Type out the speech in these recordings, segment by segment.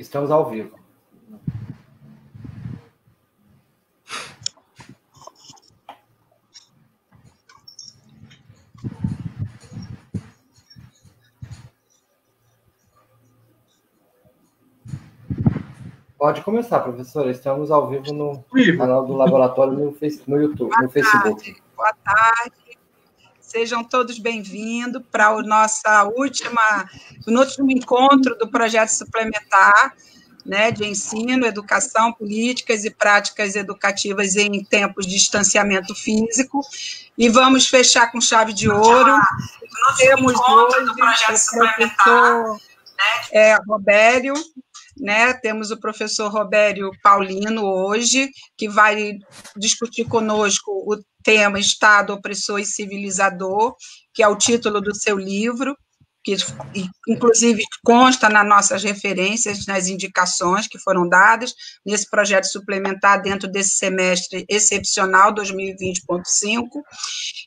Estamos ao vivo. Pode começar, professora. Estamos ao vivo no canal do Laboratório no YouTube, no Facebook. Boa tarde. Sejam todos bem-vindos para o nosso último encontro do projeto suplementar, né, de ensino, educação, políticas e práticas educativas em tempos de distanciamento físico. E vamos fechar com chave de ouro. Temos hoje o professor Robério, né? Temos o professor Robério Paulino hoje, que vai discutir conosco o tema Estado Opressor e Civilizador, que é o título do seu livro, que inclusive consta nas nossas referências, nas indicações que foram dadas nesse projeto suplementar dentro desse semestre excepcional 2020.5.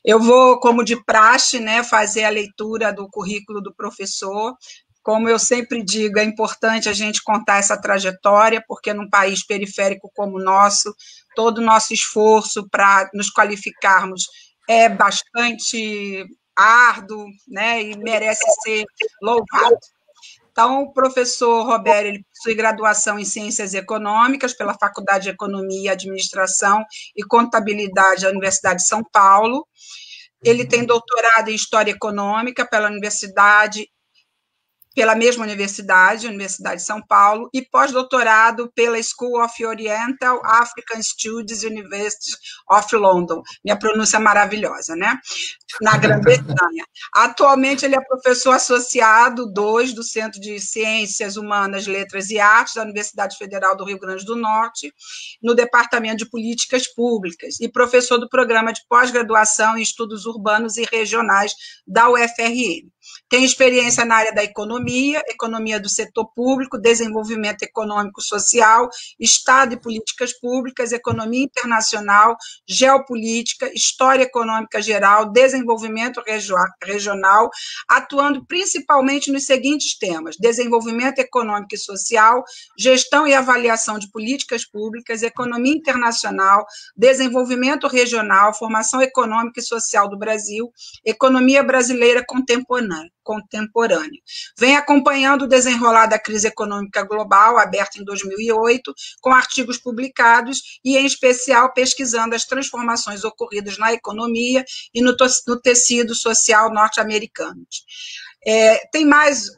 Eu vou, como de praxe, né, fazer a leitura do currículo do professor. Como eu sempre digo, é importante a gente contar essa trajetória, porque num país periférico como o nosso, todo o nosso esforço para nos qualificarmos é bastante árduo, né, e merece ser louvado. Então, o professor Robério, ele possui graduação em Ciências Econômicas pela Faculdade de Economia e Administração e Contabilidade da Universidade de São Paulo. Ele tem doutorado em História Econômica pela mesma universidade, Universidade de São Paulo, e pós-doutorado pela School of Oriental African Studies, University of London. Minha pronúncia é maravilhosa, né? Na Grã-Bretanha. Atualmente, ele é professor associado 2 do Centro de Ciências Humanas, Letras e Artes da Universidade Federal do Rio Grande do Norte, no Departamento de Políticas Públicas, e professor do Programa de Pós-Graduação em Estudos Urbanos e Regionais da UFRN. Tem experiência na área da economia do setor público, desenvolvimento econômico social, Estado e políticas públicas, economia internacional, geopolítica, história econômica geral, desenvolvimento regional, atuando principalmente nos seguintes temas: desenvolvimento econômico e social, gestão e avaliação de políticas públicas, economia internacional, desenvolvimento regional, formação econômica e social do Brasil, economia brasileira contemporânea. Vem acompanhando o desenrolar da crise econômica global, aberta em 2008, com artigos publicados e, em especial, pesquisando as transformações ocorridas na economia e no tecido social norte-americanos. Tem mais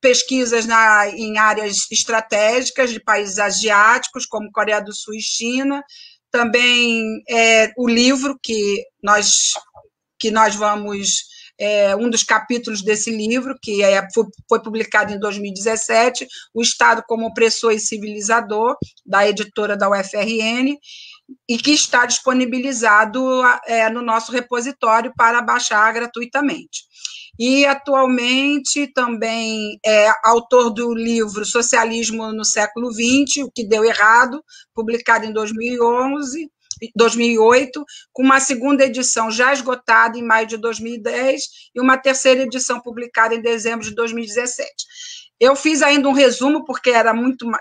pesquisas em áreas estratégicas de países asiáticos, como Coreia do Sul e China. Também o livro que nós vamos... um dos capítulos desse livro, que foi publicado em 2017, O Estado como Opressor e Civilizador, da editora da UFRN, e que está disponibilizado no nosso repositório para baixar gratuitamente. E, atualmente, também é autor do livro Socialismo no Século XX, O que Deu Errado, publicado em 2008, com uma segunda edição já esgotada em maio de 2010 e uma terceira edição publicada em dezembro de 2017. Eu fiz ainda um resumo, porque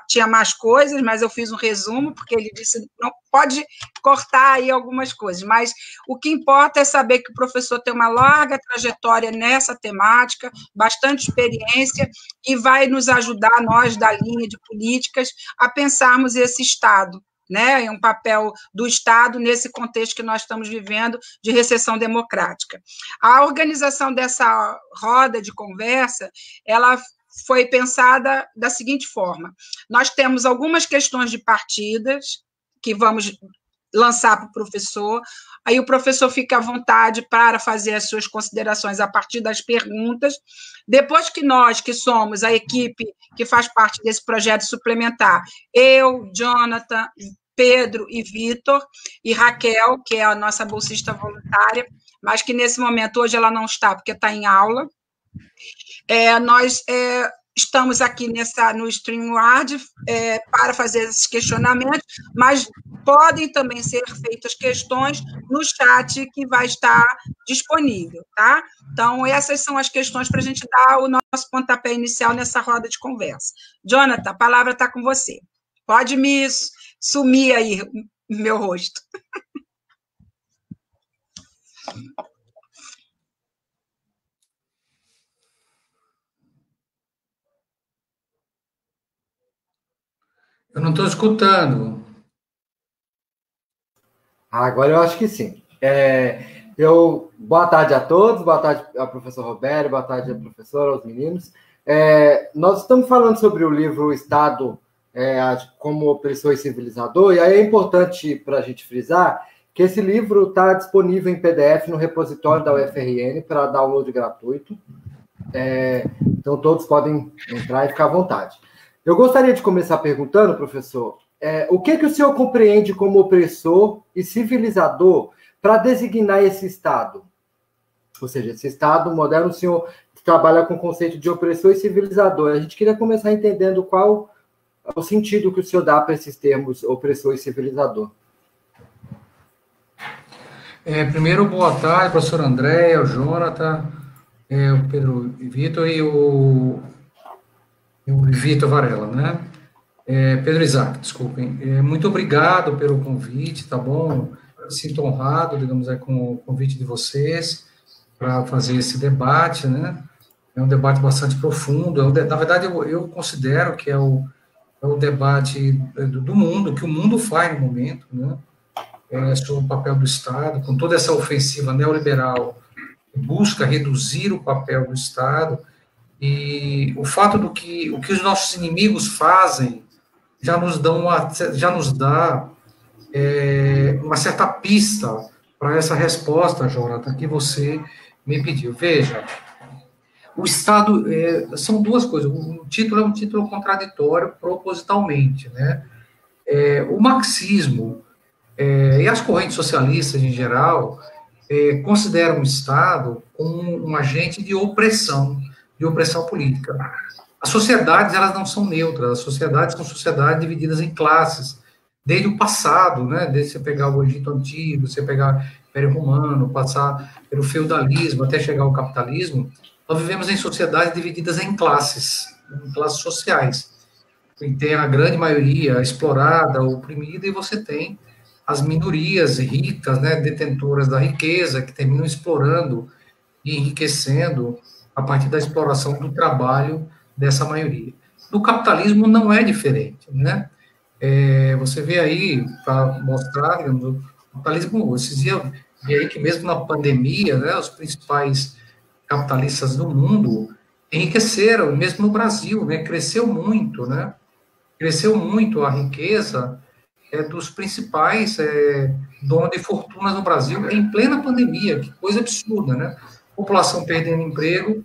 tinha mais coisas, mas eu fiz um resumo, porque ele disse, não pode cortar aí algumas coisas, mas o que importa é saber que o professor tem uma larga trajetória nessa temática, bastante experiência, e vai nos ajudar, nós da linha de políticas, a pensarmos esse Estado, né, um papel do Estado nesse contexto que nós estamos vivendo de recessão democrática. A organização dessa roda de conversa, ela foi pensada da seguinte forma: nós temos algumas questões de partidas que vamos lançar para o professor, aí o professor fica à vontade para fazer as suas considerações a partir das perguntas. Depois que nós, que somos a equipe que faz parte desse projeto suplementar, eu, Jonathan, Pedro e Vitor, e Raquel, que é a nossa bolsista voluntária, mas que nesse momento, hoje ela não está, porque está em aula, nós estamos aqui no StreamYard para fazer esses questionamentos, mas podem também ser feitas questões no chat que vai estar disponível, tá? Então, essas são as questões para a gente dar o nosso pontapé inicial nessa roda de conversa. Jonathan, a palavra está com você. Pode me sumir aí, meu rosto. Eu não estou escutando. Agora eu acho que sim. Boa tarde a todos, boa tarde ao professor Roberto, boa tarde à professora, aos meninos. Nós estamos falando sobre o livro Estado como Opressor e Civilizador, e aí é importante para a gente frisar que esse livro está disponível em PDF no repositório da UFRN para download gratuito. Então todos podem entrar e ficar à vontade. Eu gostaria de começar perguntando, professor, o que o senhor compreende como opressor e civilizador para designar esse Estado? Ou seja, esse Estado moderno, o senhor trabalha com o conceito de opressor e civilizador. A gente queria começar entendendo qual é o sentido que o senhor dá para esses termos, opressor e civilizador. Primeiro, boa tarde, professor André, o Jonathan, o Pedro Vitor e o Vitor Varela, né? Pedro Isaac, desculpem. Muito obrigado pelo convite, tá bom? Me sinto honrado, digamos, com o convite de vocês para fazer esse debate, né? É um debate bastante profundo. Na verdade, eu considero que é o debate do mundo, que o mundo faz no momento, né? Sobre o papel do Estado, com toda essa ofensiva neoliberal que busca reduzir o papel do Estado. E o fato do que os nossos inimigos fazem já nos dá uma certa pista para essa resposta, Jonathan, que você me pediu. Veja, o Estado são duas coisas. O título é um título contraditório propositalmente, né? O marxismo e as correntes socialistas em geral consideram o Estado como um agente de opressão política. As sociedades, elas não são neutras, as sociedades são sociedades divididas em classes, desde o passado, né, desde você pegar o Egito Antigo, você pegar o Império Romano, passar pelo feudalismo, até chegar ao capitalismo, nós vivemos em sociedades divididas em classes sociais. Tem a grande maioria explorada, oprimida, e você tem as minorias ricas, né, detentoras da riqueza, que terminam explorando e enriquecendo a partir da exploração do trabalho dessa maioria. No capitalismo não é diferente, né? Você vê aí, para mostrar, digamos, o capitalismo, esses dias, vê aí que mesmo na pandemia, né, os principais capitalistas do mundo enriqueceram, mesmo no Brasil, né, cresceu muito, né? Cresceu muito a riqueza dos principais donos de fortunas no Brasil em plena pandemia, que coisa absurda, né? População perdendo emprego,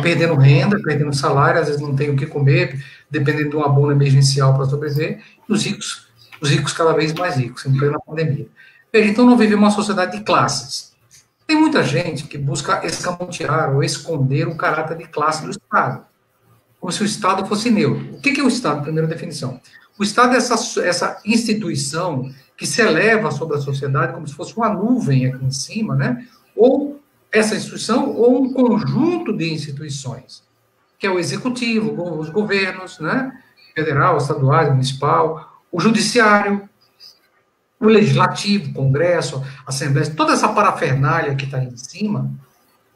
perdendo renda, perdendo salário, às vezes não tem o que comer, dependendo de um abono emergencial para sobreviver, e os ricos cada vez mais ricos, em plena pandemia. Veja, então não vivemos uma sociedade de classes. Tem muita gente que busca escamotear ou esconder o caráter de classe do Estado, como se o Estado fosse neutro. O que é o Estado, primeira definição? O Estado é essa instituição que se eleva sobre a sociedade como se fosse uma nuvem aqui em cima, né? Ou essa instituição, ou um conjunto de instituições, que é o executivo, os governos, né? Federal, estadual, municipal, o judiciário, o legislativo, o Congresso, a Assembleia, toda essa parafernália que está aí em cima,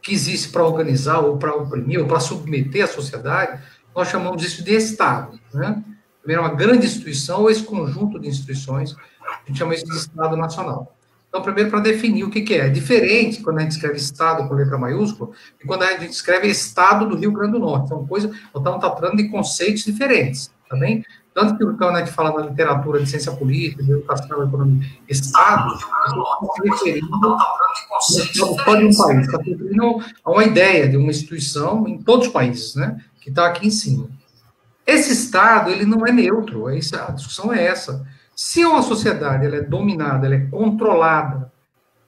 que existe para organizar, ou para oprimir, ou para submeter a sociedade, nós chamamos isso de Estado, né? Primeiro, uma grande instituição, ou esse conjunto de instituições, a gente chama isso de Estado Nacional. Então, primeiro, para definir o que é. É diferente quando a gente escreve Estado com letra maiúscula e quando a gente escreve Estado do Rio Grande do Norte. São coisas, nós estamos tratando de conceitos diferentes, tá bem? Tanto que quando a gente fala na literatura de ciência política, de educação, economia, Estado, está se referindo só de um país, está se referindo a uma ideia de uma instituição em todos os países, né? Que está aqui em cima. Esse Estado, ele não é neutro, a discussão é essa. Se uma sociedade ela é dominada, ela é controlada,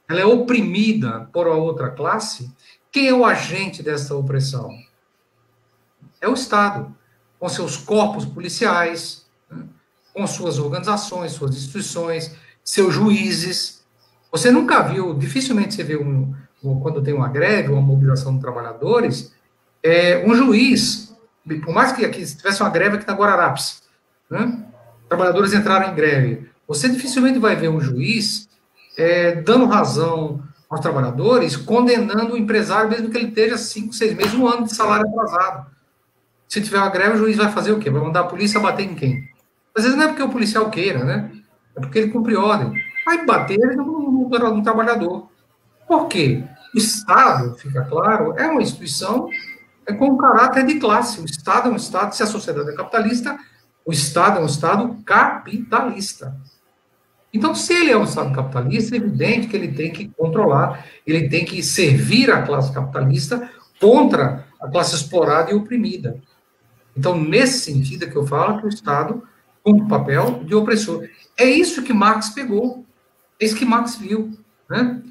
ela é oprimida por uma outra classe, quem é o agente dessa opressão? É o Estado, com seus corpos policiais, né? Com suas organizações, suas instituições, seus juízes. Você nunca viu, dificilmente você vê quando tem uma greve, uma mobilização de trabalhadores, um juiz, por mais que aqui tivesse uma greve aqui na Guararapes, né? Trabalhadores entraram em greve, você dificilmente vai ver um juiz dando razão aos trabalhadores, condenando o empresário, mesmo que ele esteja 5, 6 meses, 1 ano de salário atrasado. Se tiver uma greve, o juiz vai fazer o quê? Vai mandar a polícia bater em quem? Às vezes não é porque o policial queira, né? É porque ele cumpre ordem. Aí bater no trabalhador. Por quê? O Estado, fica claro, é uma instituição com um caráter de classe. O Estado é um Estado, se a sociedade é capitalista, o Estado é um Estado capitalista. Então, se ele é um Estado capitalista, é evidente que ele tem que controlar, ele tem que servir a classe capitalista contra a classe explorada e oprimida. Então, nesse sentido é que eu falo que o Estado cumpre o papel de opressor. É isso que Marx pegou, é isso que Marx viu, né?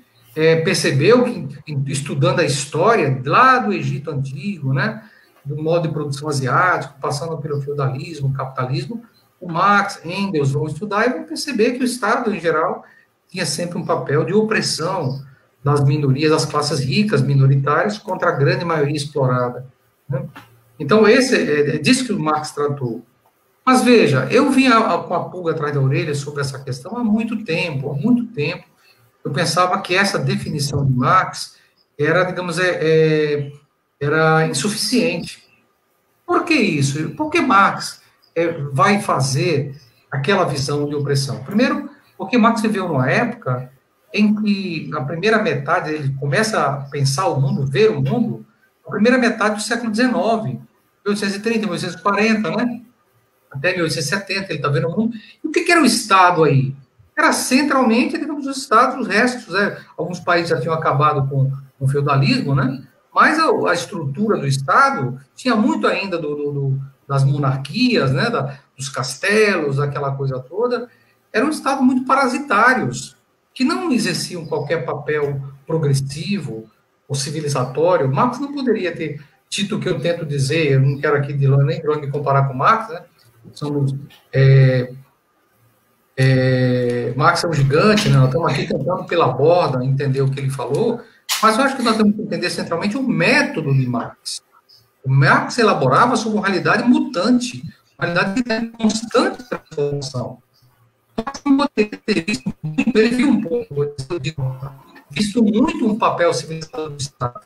Percebeu que, estudando a história lá do Egito Antigo, né, do modo de produção asiático, passando pelo feudalismo, capitalismo, o Marx, Engels vão estudar e vão perceber que o Estado, em geral, tinha sempre um papel de opressão das minorias, das classes ricas, minoritárias, contra a grande maioria explorada, né? Então, é disso que o Marx tratou. Mas, veja, eu vinha com a pulga atrás da orelha sobre essa questão há muito tempo, eu pensava que essa definição de Marx era, digamos, era insuficiente. Por que isso? Por que Marx vai fazer aquela visão de opressão? Primeiro, porque Marx viveu numa época em que, na primeira metade, ele começa a pensar o mundo, ver o mundo, na primeira metade do século XIX, 1830, 1840, né? Até 1870, ele está vendo o mundo. E o que era o Estado aí? Era centralmente, digamos, os Estados, os restos, alguns países já tinham acabado com o feudalismo, né? Mas a estrutura do Estado tinha muito ainda das monarquias, né? Dos castelos, aquela coisa toda. Era um Estado muito parasitários, que não exerciam qualquer papel progressivo ou civilizatório. Marx não poderia ter dito o que eu tento dizer, eu não quero aqui nem me comparar com Marx, né? Somos... Marx é um gigante, né? Nós estamos aqui tentando pela borda entender o que ele falou, mas eu acho que nós temos que entender centralmente o método de Marx. O Marx elaborava sobre uma realidade mutante, uma realidade que tem constante transformação. Não poderia ter visto muito, ele viu um pouco, eu digo, visto muito um papel civilizador do Estado.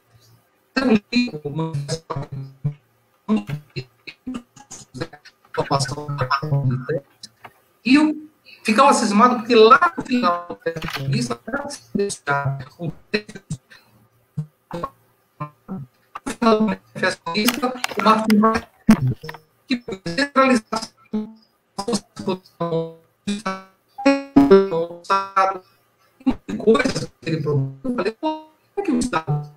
E eu ficava cismado porque lá no final do manifesto comunista, o Marx que centralização do Estado, coisas que ele propôs. Eu falei, como é que o Estado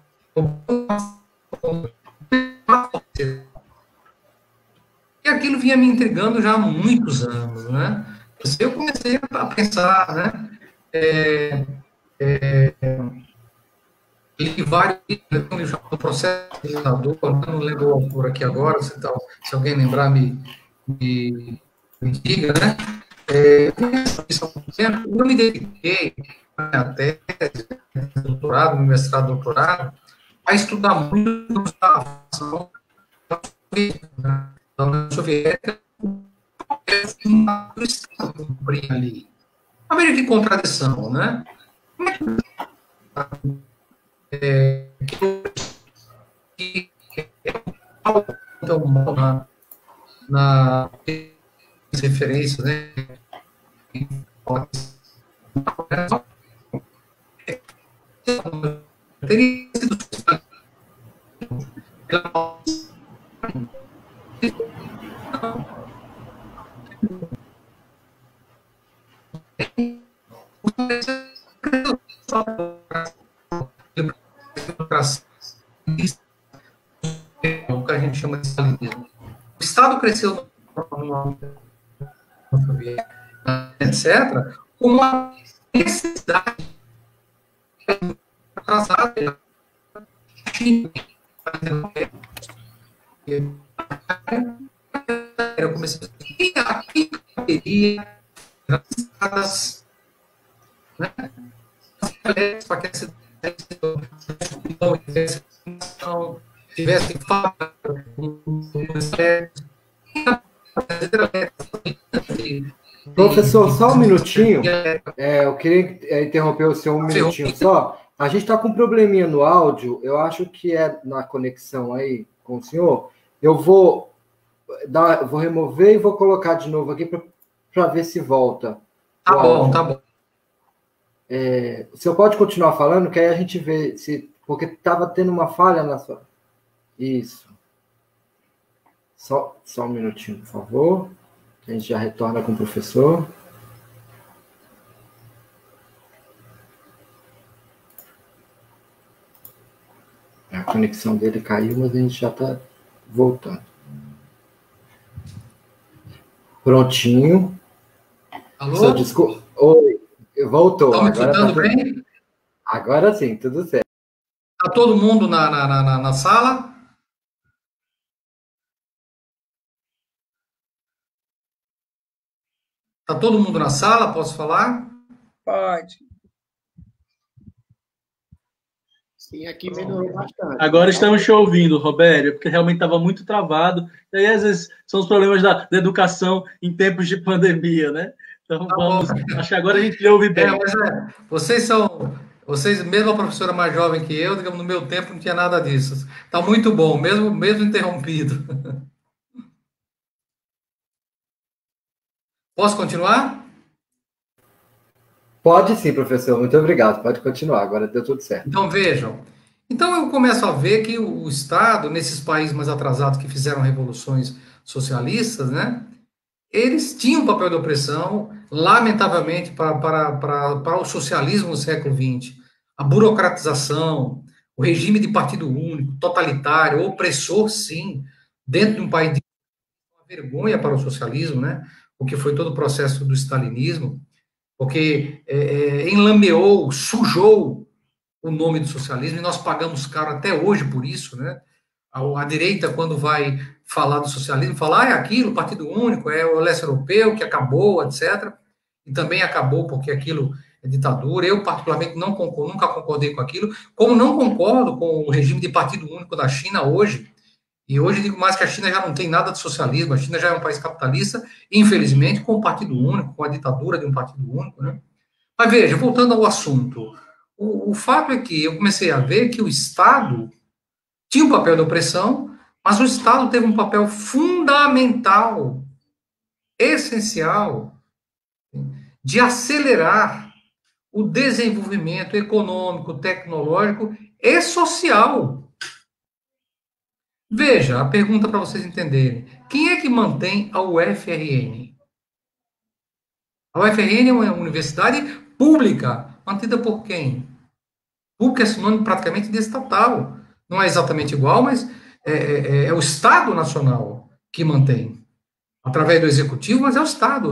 e aquilo vinha me intrigando já há muitos anos, né? Eu comecei a pensar, né? Li vários livros do processo civilizador, não lembro o autor aqui agora, se alguém lembrar, me diga, né? Eu me dediquei à minha tese, doutorado, mestrado, doutorado, a estudar muito a formação da União Soviética, do Estado cumprir ali. A ver que contradição, né? Como é que então, na referência, né? Teria sido o que a gente chama de stalinismo. O Estado cresceu etc., com uma necessidade atrasada Eu comecei a aqui caberia as né? Para que essa tivesse Professor, só um minutinho. Eu queria interromper o senhor um minutinho só. A gente está com um probleminha no áudio. Eu acho que é na conexão aí com o senhor. Eu vou remover e vou colocar de novo aqui para ver se volta. Tá bom, tá bom. O senhor pode continuar falando, que aí a gente vê se. Porque estava tendo uma falha na sua. Isso. Só um minutinho, por favor. A gente já retorna com o professor. A conexão dele caiu, mas a gente já está voltando. Prontinho. Alô? Desculpa. Oi, voltou. Estão me escutando bem? Agora sim, tudo certo. Está todo mundo na sala? Está todo mundo na sala? Posso falar? Pode. Sim, aqui melhorou bastante. Agora estamos te ouvindo, Robério, porque realmente estava muito travado. E aí, às vezes, são os problemas da educação em tempos de pandemia, né? Então, acho que agora a gente ouve bem. Vocês, mesmo a professora mais jovem que eu, digamos, no meu tempo não tinha nada disso. Está muito bom, mesmo interrompido. Posso continuar? Pode sim, professor. Muito obrigado. Pode continuar. Agora deu tudo certo. Então, vejam. Então, eu começo a ver que o Estado, nesses países mais atrasados que fizeram revoluções socialistas, né? Eles tinham um papel de opressão, lamentavelmente, para o socialismo do século XX. A burocratização, o regime de partido único, totalitário, opressor, sim, dentro de um país de uma vergonha para o socialismo, né? O que foi todo o processo do stalinismo, porque enlameou, sujou o nome do socialismo, e nós pagamos caro até hoje por isso, né? A direita, quando vai falar do socialismo, fala, é aquilo, Partido Único, é o leste europeu que acabou, etc. E também acabou porque aquilo é ditadura. Eu, particularmente, nunca concordei com aquilo, como não concordo com o regime de Partido Único da China hoje. E hoje digo mais que a China já não tem nada de socialismo, a China já é um país capitalista, infelizmente, com o Partido Único, com a ditadura de um Partido Único, né? Mas veja, voltando ao assunto, o fato é que eu comecei a ver que o Estado tinha um papel de opressão, mas o Estado teve um papel fundamental, essencial, de acelerar o desenvolvimento econômico, tecnológico e social. Veja, a pergunta para vocês entenderem. Quem é que mantém a UFRN? A UFRN é uma universidade pública, mantida por quem? Pública é sinônimo praticamente de estatal. Não é exatamente igual, mas é o Estado Nacional que mantém. Através do Executivo, mas é o Estado.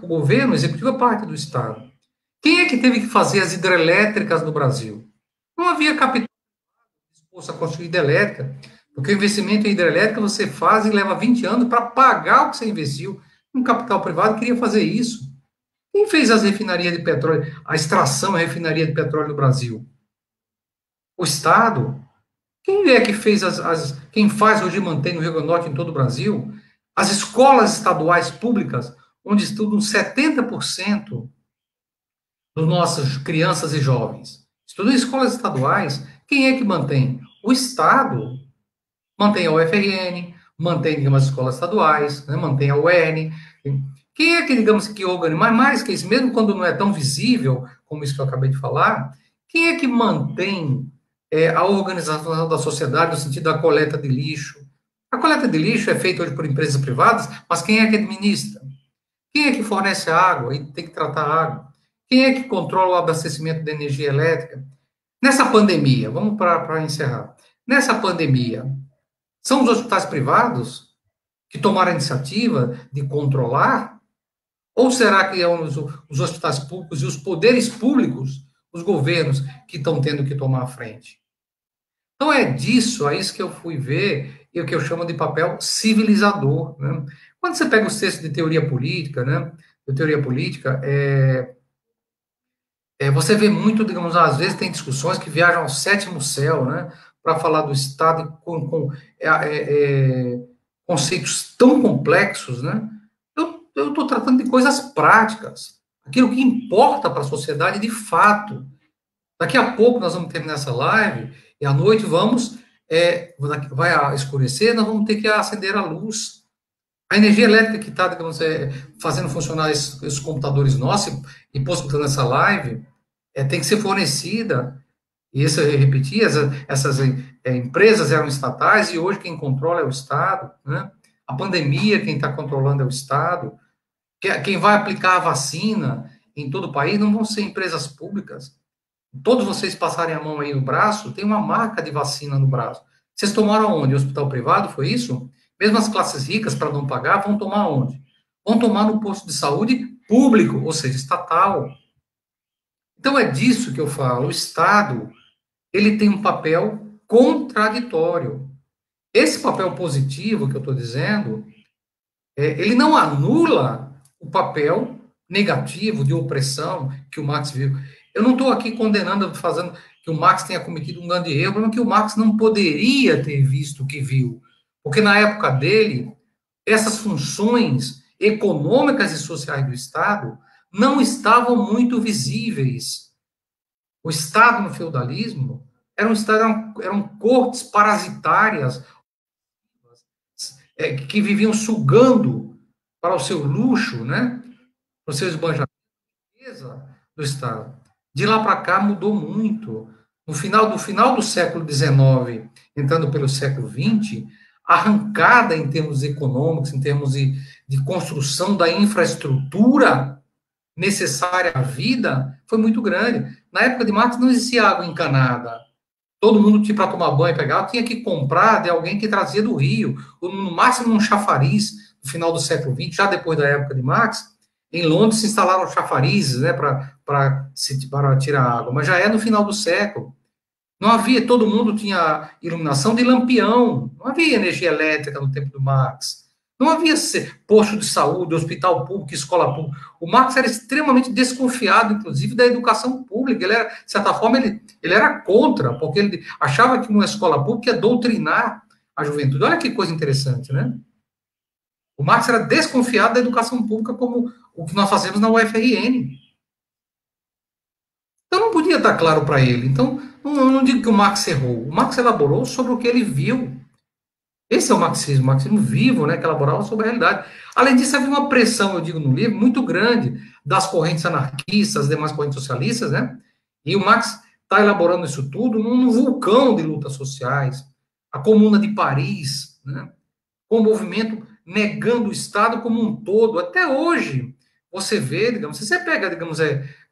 O governo, o Executivo é parte do Estado. Quem é que teve que fazer as hidrelétricas no Brasil? Não havia capital disposto a construir hidrelétrica, porque o investimento em hidrelétrica você faz e leva 20 anos para pagar o que você investiu. Um capital privado queria fazer isso. Quem fez as refinarias de petróleo, a extração e a refinaria de petróleo no Brasil? O Estado. Quem é que fez quem faz hoje e mantém no Rio Grande do Norte, em todo o Brasil, as escolas estaduais públicas, onde estudam 70% das nossas crianças e jovens? Estudam em escolas estaduais. Quem é que mantém? O Estado. Mantém a UFRN, mantém, digamos, as escolas estaduais, né, mantém a UERN. Quem é que, digamos, que organiza, mas mais que isso, mesmo quando não é tão visível, como isso que eu acabei de falar, quem é que mantém a organização da sociedade no sentido da coleta de lixo? A coleta de lixo é feita hoje por empresas privadas, mas quem é que administra? Quem é que fornece a água e tem que tratar a água? Quem é que controla o abastecimento de energia elétrica? Nessa pandemia, vamos para encerrar. Nessa pandemia, são os hospitais privados que tomaram a iniciativa de controlar? Ou será que é os hospitais públicos e os poderes públicos, os governos, que estão tendo que tomar a frente? Então, é isso que eu fui ver, e o que eu chamo de papel civilizador, né? Quando você pega os textos de teoria política, né, você vê muito, digamos, às vezes tem discussões que viajam ao sétimo céu, né, para falar do Estado com conceitos tão complexos, né? Eu estou tratando de coisas práticas, aquilo que importa para a sociedade de fato. Daqui a pouco nós vamos terminar essa live e à noite vai escurecer, nós vamos ter que acender a luz. A energia elétrica que está, fazendo funcionar esses computadores nossos e possibilitando essa live, tem que ser fornecida. E isso eu repeti, essas empresas eram estatais e hoje quem controla é o Estado, né? A pandemia, quem está controlando é o Estado. Quem vai aplicar a vacina em todo o país não vão ser empresas públicas. Todos vocês passarem a mão aí no braço, tem uma marca de vacina no braço. Vocês tomaram onde? Hospital privado, foi isso? Mesmo as classes ricas, para não pagar, vão tomar onde? Vão tomar no posto de saúde público, ou seja, estatal. Então, é disso que eu falo. O Estado, ele tem um papel contraditório. Esse papel positivo que eu estou dizendo, ele não anula o papel negativo de opressão que o Marx viu. Eu não estou aqui condenando, fazendo que o Marx tenha cometido um grande erro, mas que o Marx não poderia ter visto o que viu. Porque na época dele, essas funções econômicas e sociais do Estado não estavam muito visíveis. O Estado no feudalismo eram cortes parasitárias que viviam sugando para o seu luxo, né? Para o seu esbanjamento do Estado. De lá para cá mudou muito. No final do século XIX, entrando pelo século XX, a arrancada em termos econômicos, em termos de construção da infraestrutura necessária à vida, foi muito grande. Na época de Marx não existia água encanada. Todo mundo tinha para tomar banho e pegar, tinha que comprar de alguém que trazia do Rio, ou no máximo um chafariz, no final do século XX, já depois da época de Marx. Em Londres se instalaram chafarizes, né, para tirar água, mas já é no final do século. Não havia, todo mundo tinha iluminação de lampião, não havia energia elétrica no tempo do Marx. Não havia posto de saúde, hospital público, escola pública. O Marx era extremamente desconfiado, inclusive, da educação pública. Ele era, de certa forma, ele era contra, porque ele achava que uma escola pública ia doutrinar a juventude. Olha que coisa interessante, né? O Marx era desconfiado da educação pública como o que nós fazemos na UFRN. Então não podia estar claro para ele. Então, não digo que o Marx errou. O Marx elaborou sobre o que ele viu. Esse é o marxismo vivo, né, que elaborava sobre a realidade. Além disso, havia uma pressão, eu digo no livro, muito grande das correntes anarquistas, das demais correntes socialistas, né? E o Marx está elaborando isso tudo num vulcão de lutas sociais. A Comuna de Paris, né? Com o movimento negando o Estado como um todo. Até hoje, você vê, digamos, se você pega, digamos,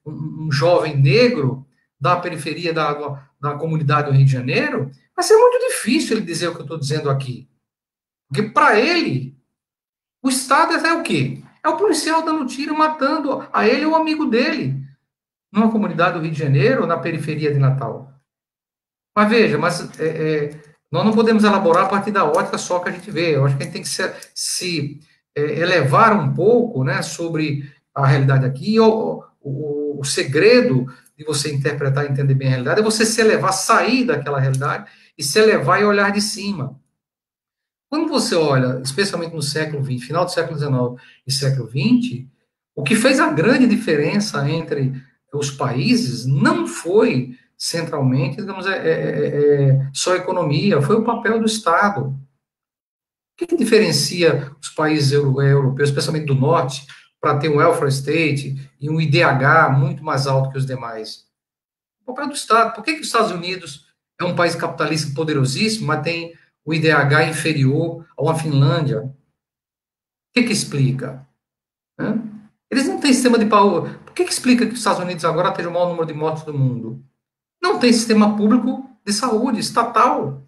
um jovem negro da periferia da comunidade do Rio de Janeiro, vai ser muito difícil ele dizer o que eu estou dizendo aqui. Porque, para ele, o Estado é o quê? É o policial dando tiro, matando a ele ou o amigo dele, numa comunidade do Rio de Janeiro ou na periferia de Natal. Mas veja, nós não podemos elaborar a partir da ótica só que a gente vê. Eu acho que a gente tem que se elevar um pouco, né, sobre a realidade aqui. O segredo de você interpretar e entender bem a realidade é você se elevar, sair daquela realidade e se elevar e olhar de cima. Quando você olha, especialmente no século XX, final do século XIX e século XX, o que fez a grande diferença entre os países não foi centralmente, digamos, só a economia, foi o papel do Estado. O que diferencia os países europeus, especialmente do norte, para ter um welfare state e um IDH muito mais alto que os demais? O papel do Estado. Por que os Estados Unidos é um país capitalista poderosíssimo, mas tem o IDH inferior a uma Finlândia? O que explica? Eles não têm sistema de power. Por que explica que os Estados Unidos agora tem o maior número de mortes do mundo? Não tem sistema público de saúde, estatal.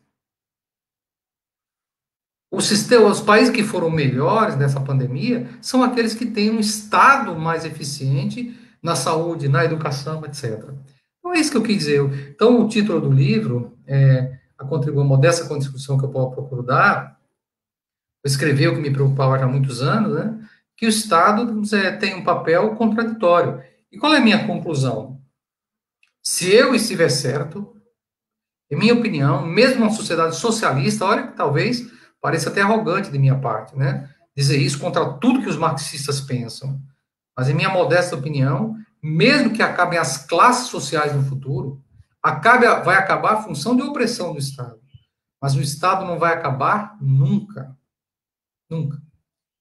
Os países que foram melhores nessa pandemia são aqueles que têm um Estado mais eficiente na saúde, na educação, etc. Então, é isso que eu quis dizer. Então, o título do livro é a contribuir, uma modesta contribuição que eu procuro dar, eu escrevi o que me preocupava já há muitos anos, né? Que o Estado tem um papel contraditório. E qual é a minha conclusão? Se eu estiver certo, em minha opinião, mesmo uma sociedade socialista, olha que talvez pareça até arrogante de minha parte, né? Dizer isso contra tudo que os marxistas pensam. Mas, em minha modesta opinião, mesmo que acabem as classes sociais no futuro, vai acabar a função de opressão do Estado. Mas o Estado não vai acabar nunca. Nunca.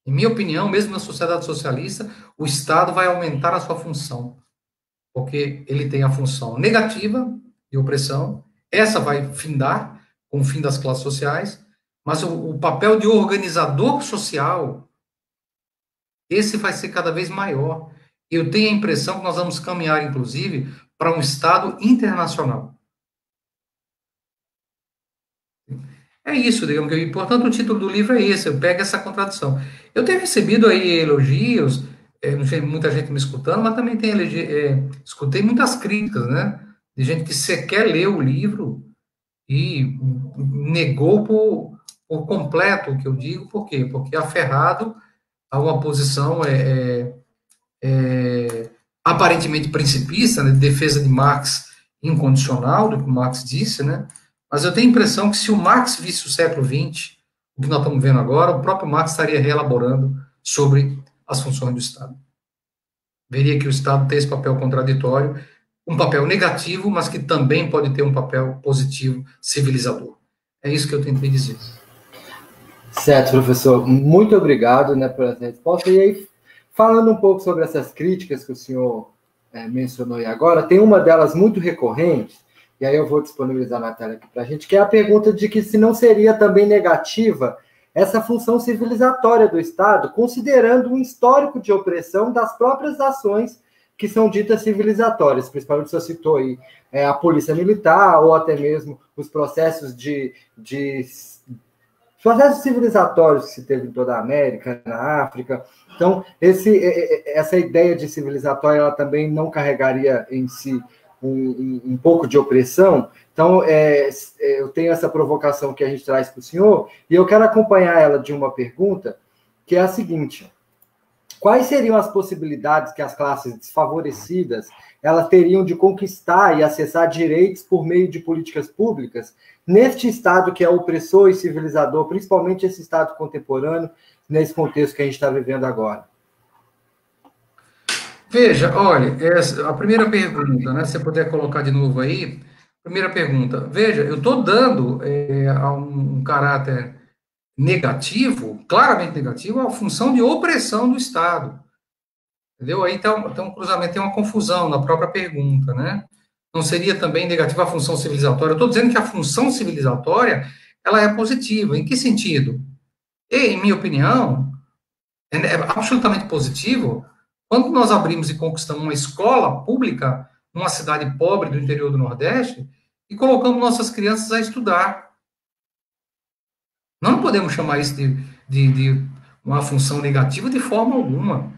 Em minha opinião, mesmo na sociedade socialista, o Estado vai aumentar a sua função. Porque ele tem a função negativa de opressão, essa vai findar com o fim das classes sociais, mas o papel de organizador social, esse vai ser cada vez maior. Eu tenho a impressão que nós vamos caminhar, inclusive, para um Estado internacional. É isso, digamos que, portanto, o título do livro é esse, eu pego essa contradição. Eu tenho recebido aí elogios, não sei, muita gente me escutando, mas também escutei muitas críticas, né, de gente que sequer leu o livro e negou por completo o que eu digo, por quê? Porque aferrado a uma posição aparentemente principista, né, de defesa de Marx incondicional, do que Marx disse, né, mas eu tenho a impressão que se o Marx visse o século XX, o que nós estamos vendo agora, o próprio Marx estaria reelaborando sobre as funções do Estado. Veria que o Estado tem esse papel contraditório, um papel negativo, mas que também pode ter um papel positivo, civilizador. É isso que eu tentei dizer. Certo, professor. Muito obrigado, né, por essa resposta. E aí, falando um pouco sobre essas críticas que o senhor mencionou aí agora, tem uma delas muito recorrente, e aí eu vou disponibilizar na tela aqui para a gente, que é a pergunta de que se não seria também negativa essa função civilizatória do Estado, considerando um histórico de opressão das próprias ações que são ditas civilizatórias, principalmente o senhor citou aí a polícia militar, ou até mesmo os processos processos civilizatórios que se teve em toda a América, na África. Então, essa ideia de civilizatória, ela também não carregaria em si um pouco de opressão. Então, eu tenho essa provocação que a gente traz para o senhor, e eu quero acompanhar ela de uma pergunta, que é a seguinte: quais seriam as possibilidades que as classes desfavorecidas elas teriam de conquistar e acessar direitos por meio de políticas públicas neste Estado que é opressor e civilizador, principalmente esse Estado contemporâneo, nesse contexto que a gente está vivendo agora? Veja, olha, a primeira pergunta, né, se você puder colocar de novo aí, primeira pergunta, veja, eu estou dando um caráter negativo, claramente negativo, à função de opressão do Estado, entendeu? Aí tem um cruzamento, tem uma confusão na própria pergunta, né? Não seria também negativa a função civilizatória? Eu estou dizendo que a função civilizatória, ela é positiva. Em que sentido? E, em minha opinião, é absolutamente positivo quando nós abrimos e conquistamos uma escola pública numa cidade pobre do interior do Nordeste e colocamos nossas crianças a estudar. Não podemos chamar isso de uma função negativa de forma alguma.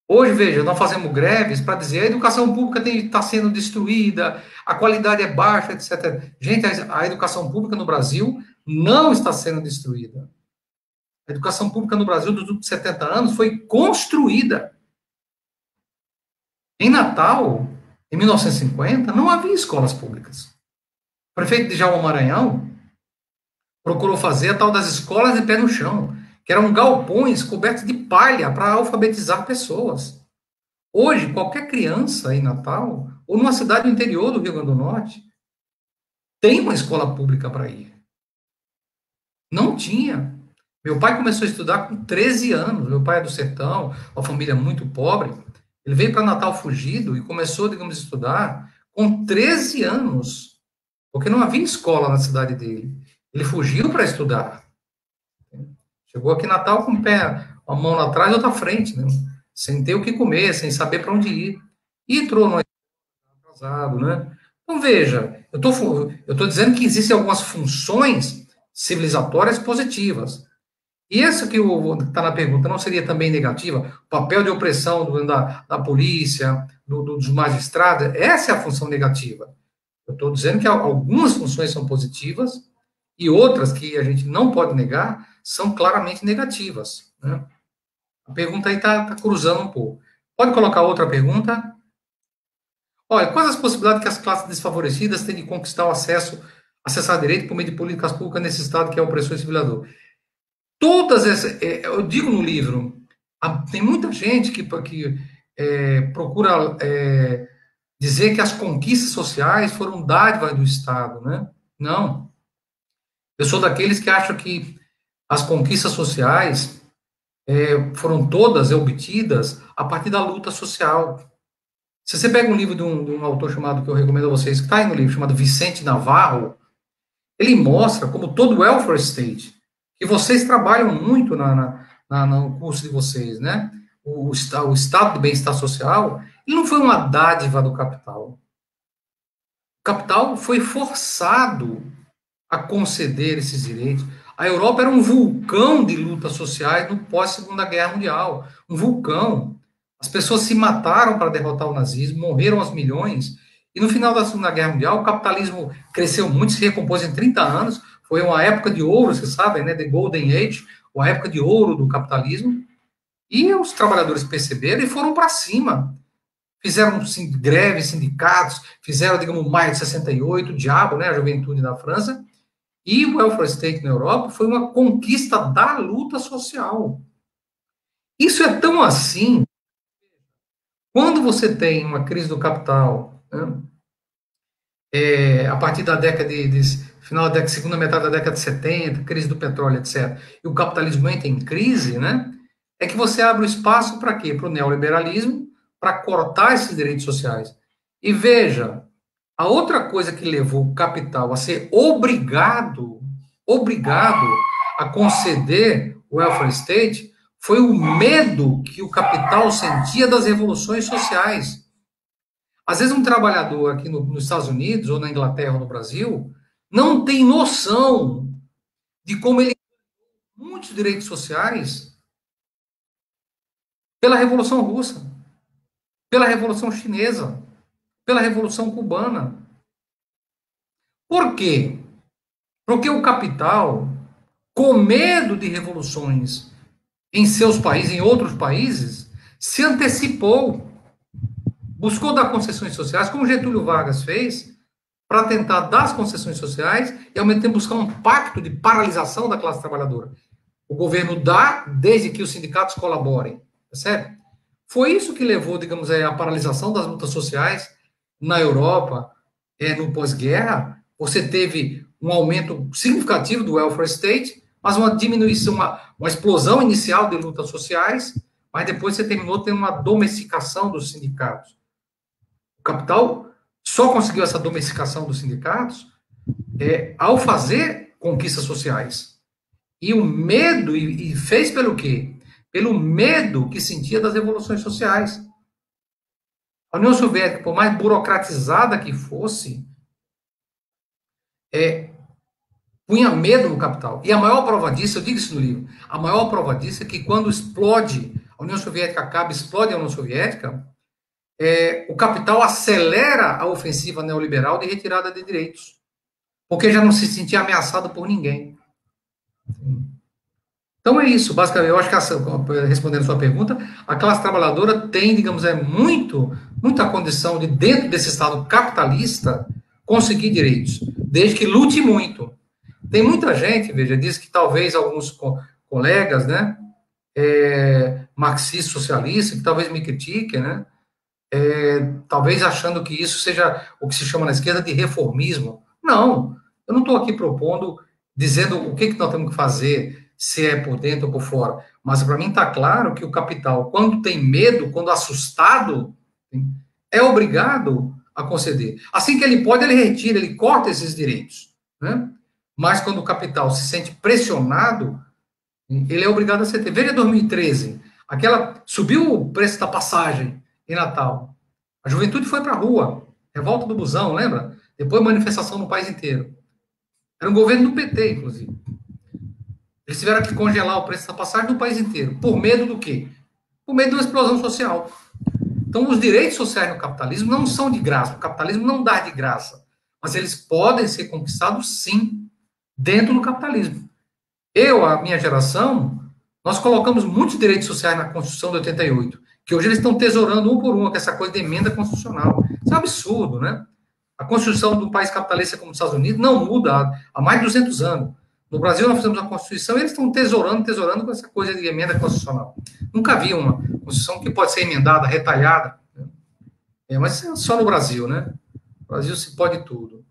Hoje, veja, nós fazemos greves para dizer a educação pública está sendo destruída, a qualidade é baixa, etc. Gente, a educação pública no Brasil não está sendo destruída. A educação pública no Brasil dos últimos 70 anos foi construída. Em Natal, em 1950, não havia escolas públicas. O prefeito de Djalma Maranhão procurou fazer a tal das escolas de pé no chão, que eram galpões cobertos de palha para alfabetizar pessoas. Hoje, qualquer criança em Natal, ou numa cidade do interior do Rio Grande do Norte, tem uma escola pública para ir. Não tinha. Meu pai começou a estudar com 13 anos. Meu pai é do sertão, uma família muito pobre. Ele veio para Natal fugido e começou, digamos, a estudar com 13 anos, porque não havia escola na cidade dele. Ele fugiu para estudar. Chegou aqui em Natal com uma mão lá atrás e outra à frente, né? Sem ter o que comer, sem saber para onde ir. E entrou no atrasado, né? Então, veja, eu estou dizendo que existem algumas funções civilizatórias positivas. E essa que está na pergunta não seria também negativa? O papel de opressão da polícia, dos magistrados, essa é a função negativa. Eu estou dizendo que algumas funções são positivas e outras que a gente não pode negar são claramente negativas, né? A pergunta aí está cruzando um pouco. Pode colocar outra pergunta? Olha, quais as possibilidades que as classes desfavorecidas têm de conquistar o acessar direito por meio de políticas públicas nesse Estado que é opressor e civilador? Todas essas, eu digo no livro, tem muita gente que procura dizer que as conquistas sociais foram dádivas do Estado, né? Não. Eu sou daqueles que acham que as conquistas sociais foram todas obtidas a partir da luta social. Se você pega um livro de um autor chamado, que eu recomendo a vocês, que está aí no livro, chamado Vicente Navarro, ele mostra como todo o welfare state, que vocês trabalham muito no curso de vocês, né? O estado de bem-estar social, ele não foi uma dádiva do capital. O capital foi forçado a conceder esses direitos. A Europa era um vulcão de lutas sociais no pós-Segunda Guerra Mundial. Um vulcão. As pessoas se mataram para derrotar o nazismo, morreram aos milhões, e no final da Segunda Guerra Mundial, o capitalismo cresceu muito, se recompôs em 30 anos, foi uma época de ouro, vocês sabem, né, The Golden Age, uma época de ouro do capitalismo, e os trabalhadores perceberam e foram para cima. Fizeram greves, sindicatos, fizeram, digamos, Maio de 68, o diabo, né, a juventude na França, e o welfare state na Europa foi uma conquista da luta social. Isso é tão assim. Quando você tem uma crise do capital, né, a partir da década final da segunda metade da década de 70, crise do petróleo, etc., e o capitalismo entra em crise, né, é que você abre o espaço para quê? Para o neoliberalismo, para cortar esses direitos sociais. E veja, a outra coisa que levou o capital a ser obrigado a conceder o welfare state foi o medo que o capital sentia das revoluções sociais. Às vezes um trabalhador aqui nos Estados Unidos, ou na Inglaterra, ou no Brasil, não tem noção de como ele tem muitos direitos sociais pela Revolução Russa, pela Revolução Chinesa, pela Revolução Cubana. Por quê? Porque o capital, com medo de revoluções em seus países, em outros países, se antecipou, buscou dar concessões sociais, como Getúlio Vargas fez, para tentar dar as concessões sociais e, ao mesmo tempo, buscar um pacto de paralisação da classe trabalhadora. O governo dá, desde que os sindicatos colaborem, certo? Foi isso que levou, digamos, à paralisação das lutas sociais na Europa, no pós-guerra. Você teve um aumento significativo do welfare state, mas uma diminuição, uma explosão inicial de lutas sociais, mas depois você terminou tendo uma domesticação dos sindicatos. O capital só conseguiu essa domesticação dos sindicatos ao fazer conquistas sociais. E o medo, e fez pelo quê? Pelo medo que sentia das revoluções sociais. A União Soviética, por mais burocratizada que fosse, punha medo no capital. E a maior prova disso, eu digo isso no livro, a maior prova disso é que quando explode, a União Soviética acaba, explode a União Soviética, o capital acelera a ofensiva neoliberal de retirada de direitos, porque já não se sentia ameaçado por ninguém. Então é isso, basicamente, eu acho que, respondendo a sua pergunta, a classe trabalhadora tem, digamos, muita condição de, dentro desse Estado capitalista, conseguir direitos, desde que lute muito. Tem muita gente, veja, diz que talvez alguns colegas, né, marxistas, socialistas, que talvez me critiquem, né, talvez achando que isso seja o que se chama na esquerda de reformismo. Não, eu não estou aqui propondo, dizendo o que nós temos que fazer, se é por dentro ou por fora, mas para mim está claro que o capital, quando tem medo, quando assustado, é obrigado a conceder. Assim que ele pode, ele retira, ele corta esses direitos, né? Mas quando o capital se sente pressionado, ele é obrigado a ceder. Veja 2013, subiu o preço da passagem em Natal. A juventude foi para a rua, revolta do busão, lembra? Depois manifestação no país inteiro. Era um governo do PT, inclusive. Eles tiveram que congelar o preço da passagem no país inteiro. Por medo do quê? Por medo de uma explosão social. Então, os direitos sociais no capitalismo não são de graça. O capitalismo não dá de graça. mas eles podem ser conquistados, sim, dentro do capitalismo. A minha geração, nós colocamos muitos direitos sociais na Constituição de 88, que hoje eles estão tesourando um por um, com essa coisa de emenda constitucional. Isso é um absurdo, né? A Constituição de um país capitalista como os Estados Unidos não muda há mais de 200 anos. No Brasil, nós fizemos a Constituição e eles estão tesourando com essa coisa de emenda constitucional. Nunca vi uma Constituição que pode ser emendada, retalhada. Mas é só no Brasil, né? No Brasil se pode tudo.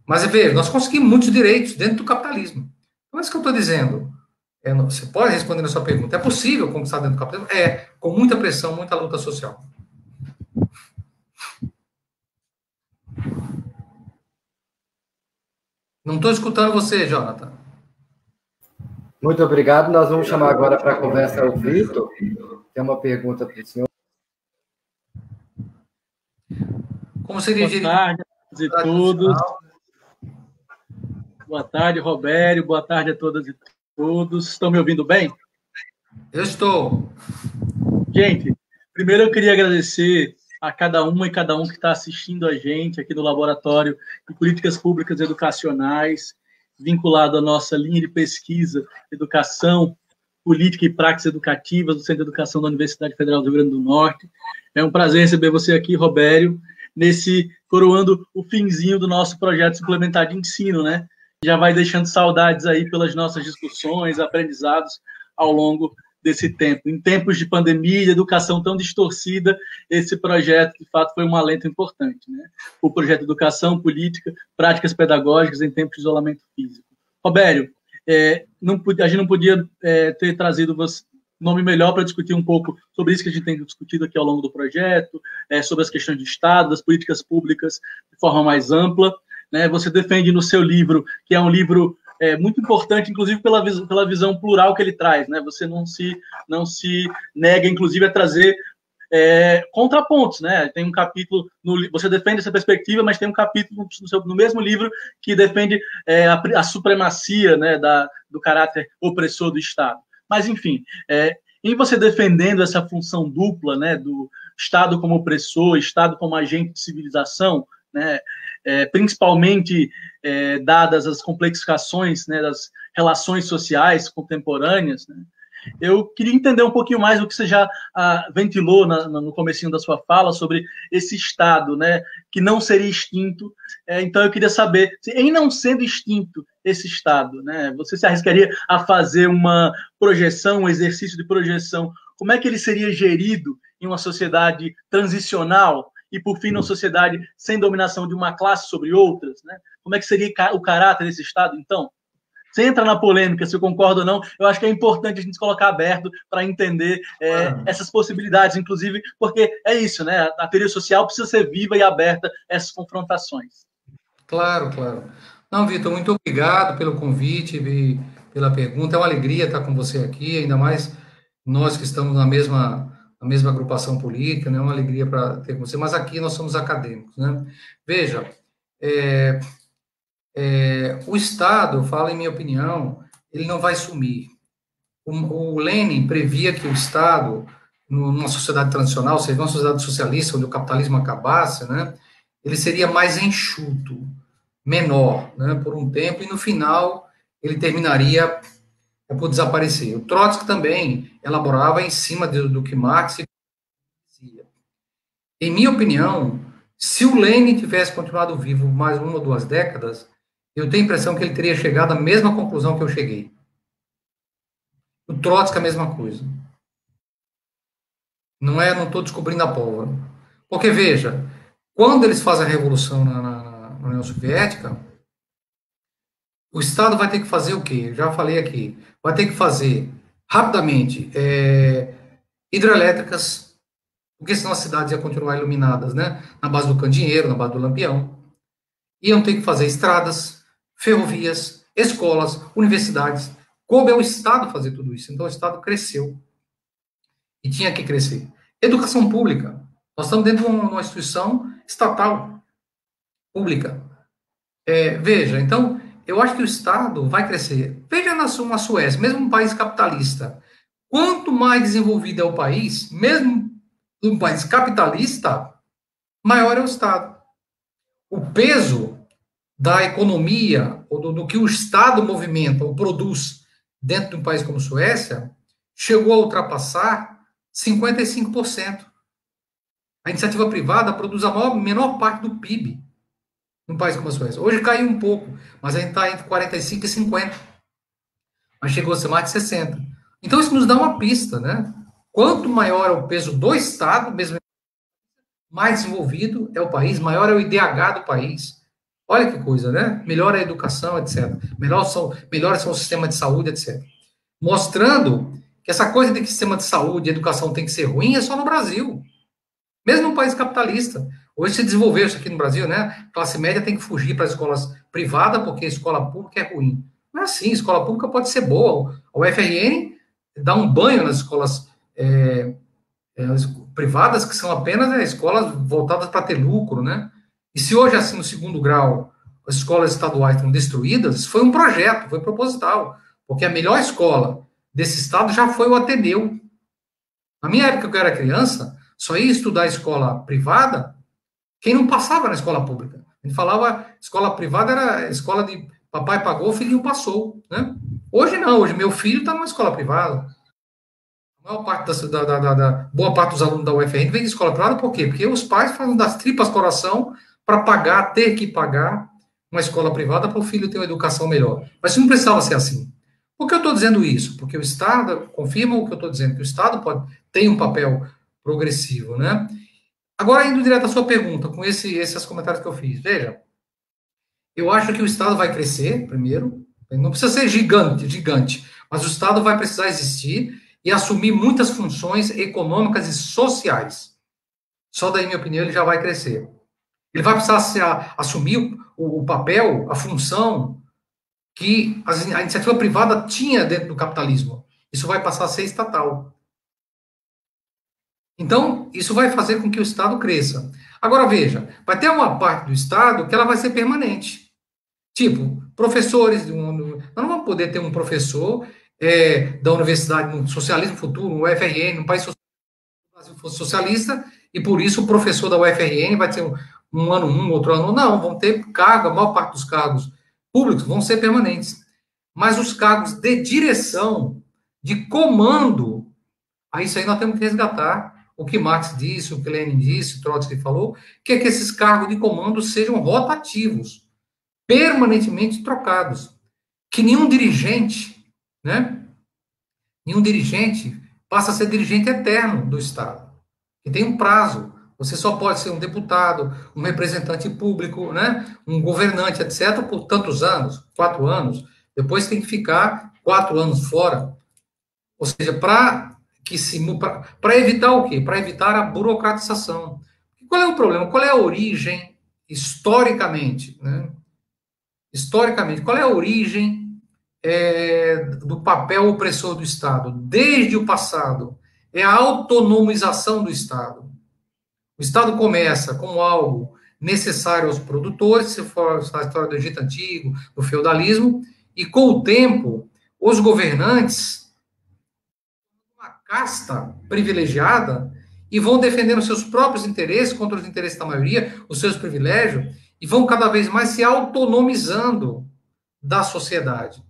Mas, veja, nós conseguimos muitos direitos dentro do capitalismo. Então, é isso que eu estou dizendo. Você pode responder a sua pergunta. É possível conquistar dentro do capitalismo? Com muita pressão, muita luta social. Não estou escutando você, Jonathan. Muito obrigado. Nós vamos chamar agora para a conversa o Vitor. Tem uma pergunta para o senhor. Como seria Boa tarde a todos. Boa tarde, Robério. Boa tarde a todas e todos. Estão me ouvindo bem? Eu estou. Gente, primeiro eu queria agradecer a cada uma e cada um que está assistindo a gente aqui no Laboratório de Políticas Públicas Educacionais, vinculado à nossa linha de pesquisa, Educação, Política e Práticas Educativas do Centro de Educação da Universidade Federal do Rio Grande do Norte. É um prazer receber você aqui, Robério, coroando o finzinho do nosso projeto suplementar de ensino, né? Já vai deixando saudades aí pelas nossas discussões, aprendizados ao longo desse tempo. Em tempos de pandemia e educação tão distorcida, esse projeto, de fato, foi um alento importante, né? O projeto Educação, Política, Práticas Pedagógicas em Tempos de Isolamento Físico. Robério, a gente não podia ter trazido você nome melhor para discutir um pouco sobre isso que a gente tem discutido aqui ao longo do projeto, sobre as questões de Estado, das políticas públicas de forma mais ampla, né? Você defende no seu livro, que é um livro muito importante, inclusive pela visão plural que ele traz, né? Você não se nega, inclusive, a trazer contrapontos, né? Tem um capítulo, você defende essa perspectiva, mas tem um capítulo no mesmo livro que defende a supremacia, né, do caráter opressor do Estado. Mas, enfim, em você defendendo essa função dupla, né, do Estado como opressor, Estado como agente de civilização, né, principalmente dadas as complexificações, né, das relações sociais contemporâneas, né, eu queria entender um pouquinho mais do que você já ventilou no comecinho da sua fala sobre esse Estado, né, que não seria extinto. Então, eu queria saber, em não sendo extinto esse Estado, né, você se arriscaria a fazer uma projeção, um exercício de projeção, como é que ele seria gerido em uma sociedade transicional e, por fim, numa sociedade sem dominação de uma classe sobre outras, né? Como é que seria o caráter desse Estado, então? Você entra na polêmica, se eu concordo ou não, eu acho que é importante a gente se colocar aberto para entender essas possibilidades, inclusive, porque é isso, né? A teoria social precisa ser viva e aberta a essas confrontações. Claro, claro. Não, Vitor, muito obrigado pelo convite e pela pergunta. É uma alegria estar com você aqui, ainda mais nós que estamos na mesma agrupação política, né? É uma alegria para ter com você, mas aqui nós somos acadêmicos, né? Veja, o Estado, eu falo em minha opinião, ele não vai sumir. O Lenin previa que o Estado, numa sociedade transicional, ou seja, numa sociedade socialista, onde o capitalismo acabasse, né, ele seria mais enxuto, menor, né, por um tempo, e no final ele terminaria por desaparecer. O Trotsky também elaborava em cima do que Marx dizia. Em minha opinião, se o Lenin tivesse continuado vivo mais 1 ou 2 décadas, eu tenho a impressão que ele teria chegado à mesma conclusão que eu cheguei. O Trotsky é a mesma coisa. Não estou descobrindo a pólvora. Porque, veja, quando eles fazem a revolução na União Soviética, o Estado vai ter que fazer o quê? Eu já falei aqui. Vai ter que fazer, rapidamente, hidrelétricas, porque senão as cidades iam continuar iluminadas, né? Na base do candeeiro, na base do lampião. Iam ter que fazer estradas, ferrovias, escolas, universidades. Coube ao Estado fazer tudo isso. Então, o Estado cresceu. E tinha que crescer. Educação pública. Nós estamos dentro de uma instituição estatal, pública. Veja, então, eu acho que o Estado vai crescer. Veja na Suécia, mesmo um país capitalista. Quanto mais desenvolvido é o país, mesmo um país capitalista, maior é o Estado. O peso da economia, ou do que o Estado movimenta ou produz dentro de um país como a Suécia, chegou a ultrapassar 55%. A iniciativa privada produz a menor parte do PIB num país como a Suécia. Hoje caiu um pouco, mas a gente está entre 45% e 50%. Mas chegou a ser mais de 60%. Então isso nos dá uma pista, né? Quanto maior é o peso do Estado, mesmo mais desenvolvido é o país, maior é o IDH do país. Olha que coisa, né? Melhor é a educação, etc. Melhores são o sistema de saúde, etc. Mostrando que essa coisa de que o sistema de saúde e educação tem que ser ruim é só no Brasil. Mesmo num país capitalista. Hoje se desenvolveu isso aqui no Brasil, né? A classe média tem que fugir para as escolas privadas porque a escola pública é ruim. Não é assim, a escola pública pode ser boa. O UFRN dá um banho nas escolas privadas, que são apenas escolas voltadas para ter lucro, né? E se hoje, assim, no segundo grau, as escolas estaduais estão destruídas, isso foi um projeto, foi proposital. Porque a melhor escola desse estado já foi o Ateneu. Na minha época, que eu era criança, só ia estudar escola privada quem não passava na escola pública. A gente falava, escola privada era escola de papai pagou, filhinho passou, né? Hoje não, hoje meu filho está numa escola privada. A maior parte boa parte dos alunos da UFRN vem de escola privada, por quê? Porque os pais fazem das tripas coração para ter que pagar uma escola privada para o filho ter uma educação melhor. Mas isso não precisava ser assim. Por que eu estou dizendo isso? Porque o Estado, confirma o que eu estou dizendo, que o Estado tem um papel progressivo, né? Agora, indo direto à sua pergunta, com esses comentários que eu fiz, veja, eu acho que o Estado vai crescer, primeiro, não precisa ser gigante, mas o Estado vai precisar existir e assumir muitas funções econômicas e sociais. Só daí, minha opinião, ele já vai crescer. Ele vai precisar assumir o papel, a função que a iniciativa privada tinha dentro do capitalismo. Isso vai passar a ser estatal. Então, isso vai fazer com que o Estado cresça. Agora, veja, vai ter uma parte do Estado que ela vai ser permanente. Tipo, professores, nós não vamos poder ter um professor da universidade no socialismo futuro, no UFRN, no país socialista, e por isso o professor da UFRN vai ter um ano outro ano não, vão ter cargo, a maior parte dos cargos públicos vão ser permanentes. Mas os cargos de direção, de comando, isso aí nós temos que resgatar o que Marx disse, o que Lenin disse, o Trotsky falou, que é que esses cargos de comando sejam rotativos, permanentemente trocados. Que nenhum dirigente, né? Nenhum dirigente passa a ser dirigente eterno do Estado. Que tem um prazo. Você só pode ser um deputado, um representante público, né? Um governante, etc., por tantos anos, 4 anos. Depois tem que ficar 4 anos fora. Ou seja, para evitar o quê? Para evitar a burocratização. Qual é o problema? Qual é a origem, historicamente, né? Historicamente, qual é a origem do papel opressor do Estado? Desde o passado, é a autonomização do Estado. O Estado começa como algo necessário aos produtores, se for a história do Egito Antigo, do feudalismo, e com o tempo, os governantes, uma casta privilegiada, e vão defendendo seus próprios interesses contra os interesses da maioria, os seus privilégios, e vão cada vez mais se autonomizando da sociedade.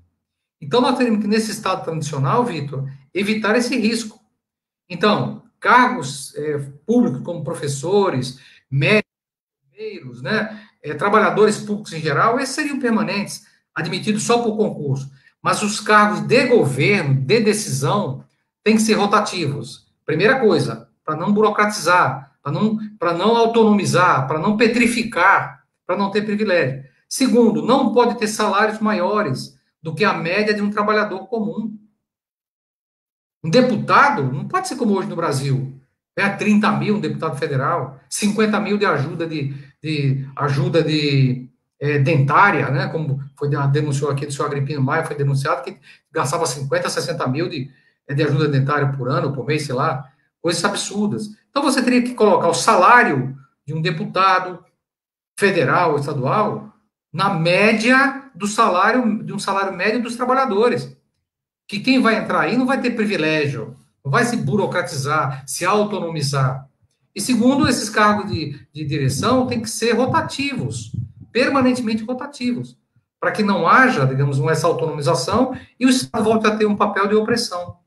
Então, nós temos que, nesse Estado tradicional, Vitor, evitar esse risco. Então, cargos públicos como professores, médicos, né, trabalhadores públicos em geral, esses seriam permanentes, admitidos só por concurso. Mas os cargos de governo, de decisão, têm que ser rotativos. Primeira coisa, para não burocratizar, para não autonomizar, para não petrificar, para não ter privilégio. Segundo, não pode ter salários maiores do que a média de um trabalhador comum. Um deputado não pode ser como hoje no Brasil. 30 mil um deputado federal, 50 mil de ajuda dentária, né? Como denunciou aqui do senhor Agripino Maia, foi denunciado que gastava 50, 60 mil de ajuda dentária por ano, por mês, sei lá, coisas absurdas. Então você teria que colocar o salário de um deputado federal ou estadual na média de um salário médio dos trabalhadores. Que quem vai entrar aí não vai ter privilégio, não vai se burocratizar, se autonomizar. E segundo, esses cargos de direção têm que ser rotativos, permanentemente rotativos, para que não haja, digamos, essa autonomização e o Estado volte a ter um papel de opressão.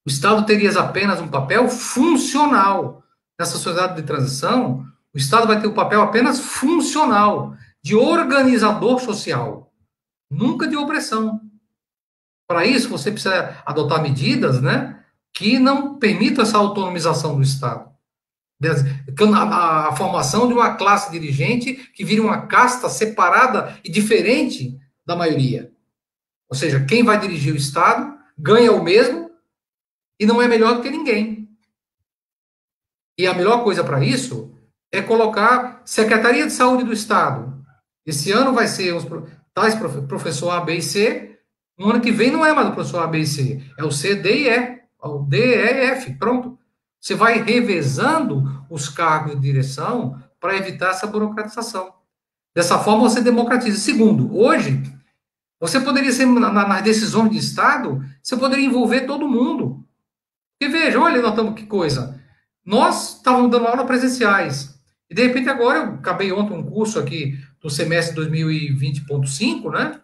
O Estado teria apenas um papel funcional. Nessa sociedade de transição, o Estado vai ter um papel apenas funcional, de organizador social, nunca de opressão. Para isso, você precisa adotar medidas, né, que não permitam essa autonomização do Estado. A formação de uma classe dirigente que vira uma casta separada e diferente da maioria. Ou seja, quem vai dirigir o Estado ganha o mesmo e não é melhor do que ninguém. E a melhor coisa para isso é colocar Secretaria de Saúde do Estado. Esse ano vai ser os tais professor A, B e C. No ano que vem não é mais o professor A, B e C. É o C, D e E. O D, E e F. Pronto. Você vai revezando os cargos de direção para evitar essa burocratização. Dessa forma, você democratiza. Segundo, hoje, você poderia ser, nas decisões de Estado, você poderia envolver todo mundo. Porque veja, olha, nós estamos, que coisa. Nós estávamos dando aula presenciais. E, de repente, agora, eu acabei ontem um curso aqui do semestre 2020.5, né?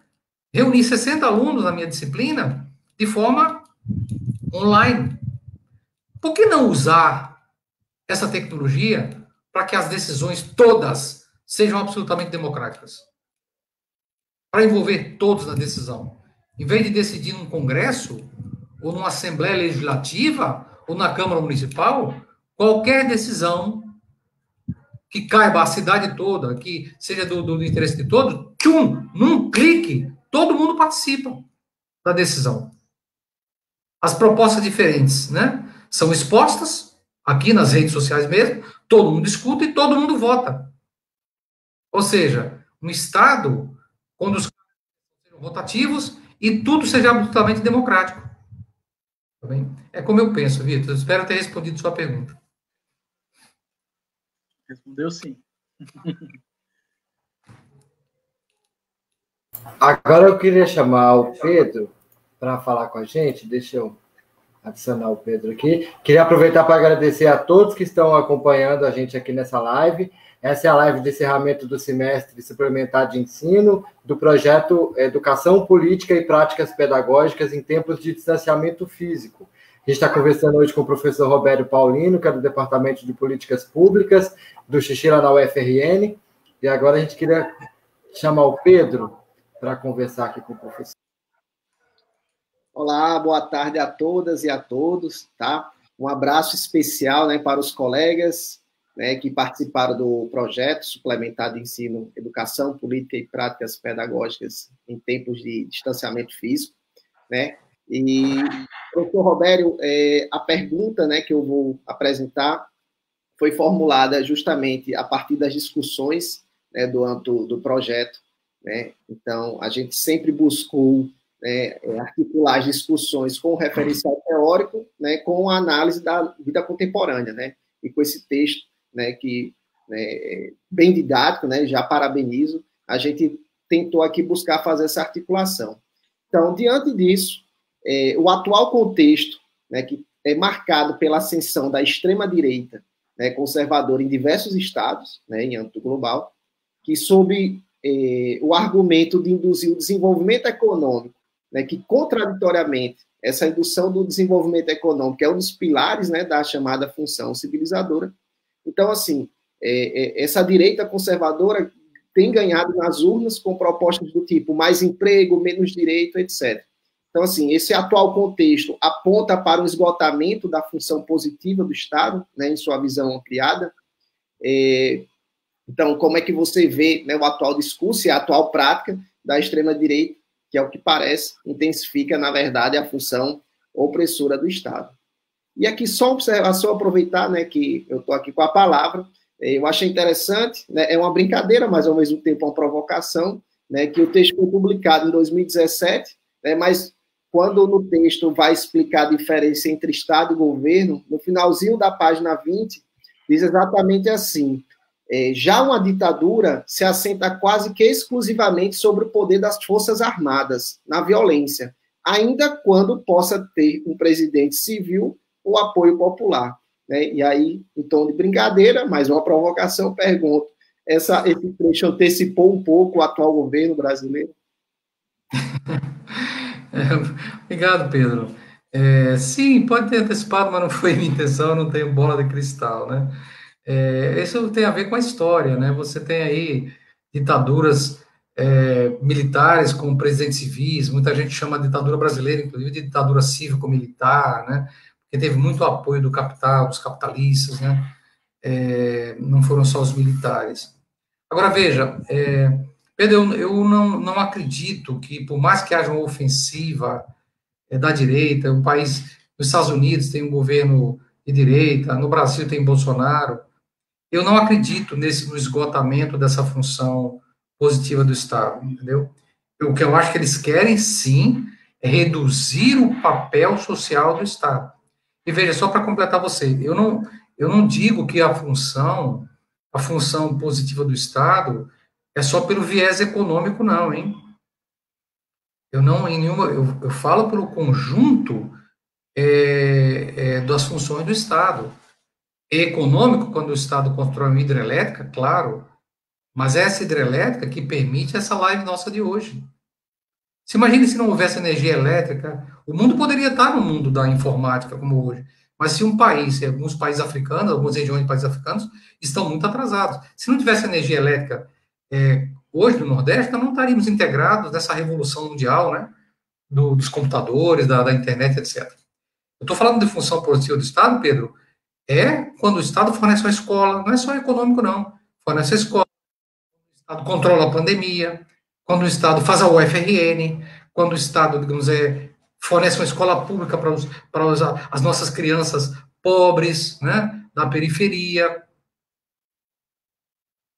Reuni 60 alunos na minha disciplina de forma online. Por que não usar essa tecnologia para que as decisões todas sejam absolutamente democráticas? Para envolver todos na decisão. Em vez de decidir num congresso, ou numa assembleia legislativa, ou na Câmara Municipal, qualquer decisão que caiba a cidade toda, que seja do interesse de todos, num clique, todo mundo participa da decisão. As propostas diferentes, né? São expostas, aqui nas redes sociais mesmo, todo mundo escuta e todo mundo vota. Ou seja, um Estado, quando os cargos sejam rotativos e tudo seja absolutamente democrático. Tá bem? É como eu penso, Vitor. Espero ter respondido sua pergunta. Respondeu sim. Agora eu queria chamar o Pedro para falar com a gente. Deixa eu adicionar o Pedro aqui. Queria aproveitar para agradecer a todos que estão acompanhando a gente aqui nessa live. Essa é a live de encerramento do semestre suplementar de ensino do projeto Educação, Política e Práticas Pedagógicas em Tempos de Distanciamento Físico. A gente está conversando hoje com o professor Roberto Paulino, que é do Departamento de Políticas Públicas, do Xixi lá na UFRN. E agora a gente queria chamar o Pedro para conversar aqui com o professor. Olá, boa tarde a todas e a todos, tá? Um abraço especial, né, para os colegas, né, que participaram do projeto suplementar de ensino, educação, política e práticas pedagógicas em tempos de distanciamento físico, né? E, professor Robério, a pergunta, né, que eu vou apresentar foi formulada justamente a partir das discussões, né, do âmbito do projeto, né? Então, a gente sempre buscou articular as discussões com o referencial teórico, né, com a análise da vida contemporânea, né, e com esse texto, né, que bem didático, né, já parabenizo, a gente tentou aqui buscar fazer essa articulação. Então, diante disso, o atual contexto, né, que é marcado pela ascensão da extrema-direita, né, conservadora em diversos estados, né, em âmbito global, que sob o argumento de induzir o desenvolvimento econômico, né, que, contraditoriamente, essa indução do desenvolvimento econômico é um dos pilares, né, da chamada função civilizadora. Então, assim, essa direita conservadora tem ganhado nas urnas com propostas do tipo mais emprego, menos direito, etc. Então, assim, esse atual contexto aponta para o esgotamento da função positiva do Estado, né, em sua visão ampliada. Então, como é que você vê, né, o atual discurso e a atual prática da extrema-direita, que é o que parece, intensifica, na verdade, a função opressora do Estado. E aqui, só uma observação, aproveitar, né, que eu estou aqui com a palavra, eu achei interessante, né, é uma brincadeira, mas ao mesmo tempo uma provocação, né, que o texto foi publicado em 2017, né, mas quando no texto vai explicar a diferença entre Estado e governo, no finalzinho da página 20, diz exatamente assim: já uma ditadura se assenta quase que exclusivamente sobre o poder das Forças Armadas, na violência, ainda quando possa ter um presidente civil ou apoio popular. Né? E aí, em tom de brincadeira, mais uma provocação, pergunto, esse trecho antecipou um pouco o atual governo brasileiro? Obrigado, Pedro. Sim, pode ter antecipado, mas não foi minha intenção, eu não tenho bola de cristal, né? Isso tem a ver com a história, né? Você tem aí ditaduras militares com presidentes civis, muita gente chama a ditadura brasileira, inclusive, de ditadura cívico-militar, né? Porque teve muito apoio do capital, dos capitalistas, né? Não foram só os militares. Agora, veja, Pedro, eu não acredito que, por mais que haja uma ofensiva da direita, o país, nos Estados Unidos tem um governo de direita, no Brasil tem Bolsonaro, eu não acredito no esgotamento dessa função positiva do Estado, entendeu? O que eu acho que eles querem, sim, é reduzir o papel social do Estado. E veja, só para completar você, eu não digo que a função positiva do Estado é só pelo viés econômico, não, hein? Eu falo pelo conjunto das funções do Estado. É econômico quando o Estado constrói uma hidrelétrica, claro, mas é essa hidrelétrica que permite essa live nossa de hoje. Se imagine se não houvesse energia elétrica, o mundo poderia estar no mundo da informática como hoje. Mas se alguns países africanos, algumas regiões de países africanos, estão muito atrasados. Se não tivesse energia elétrica hoje no Nordeste, nós não estaríamos integrados nessa revolução mundial, né? Dos computadores, da internet, etc. Eu estou falando de função positiva do Estado, Pedro, quando o Estado fornece uma escola, não é só econômico, não. Fornece a escola, o Estado controla a pandemia, quando o Estado faz a UFRN, quando o Estado, digamos, fornece uma escola pública para as nossas crianças pobres, né, da periferia.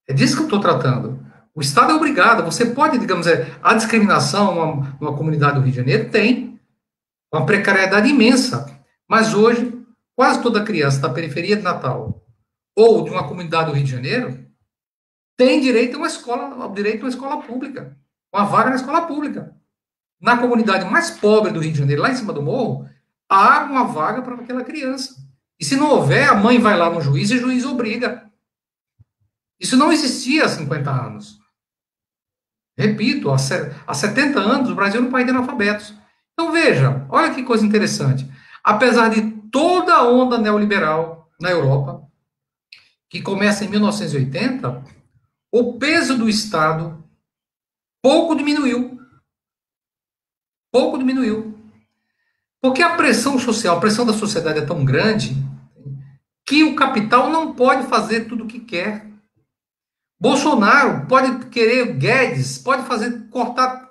É disso que eu estou tratando. O Estado é obrigado, você pode, digamos, a discriminação numa comunidade do Rio de Janeiro tem uma precariedade imensa, mas hoje, quase toda criança da periferia de Natal ou de uma comunidade do Rio de Janeiro tem direito a uma escola pública, uma vaga na escola pública. Na comunidade mais pobre do Rio de Janeiro, lá em cima do morro, há uma vaga para aquela criança. E se não houver, a mãe vai lá no juiz e o juiz obriga. Isso não existia há 50 anos. Repito, há 70 anos o Brasil era um país de analfabetos. Então veja, olha que coisa interessante. Apesar de toda a onda neoliberal na Europa, que começa em 1980, o peso do Estado pouco diminuiu. Pouco diminuiu. Porque a pressão social, a pressão da sociedade é tão grande que o capital não pode fazer tudo o que quer. Bolsonaro pode querer, Guedes pode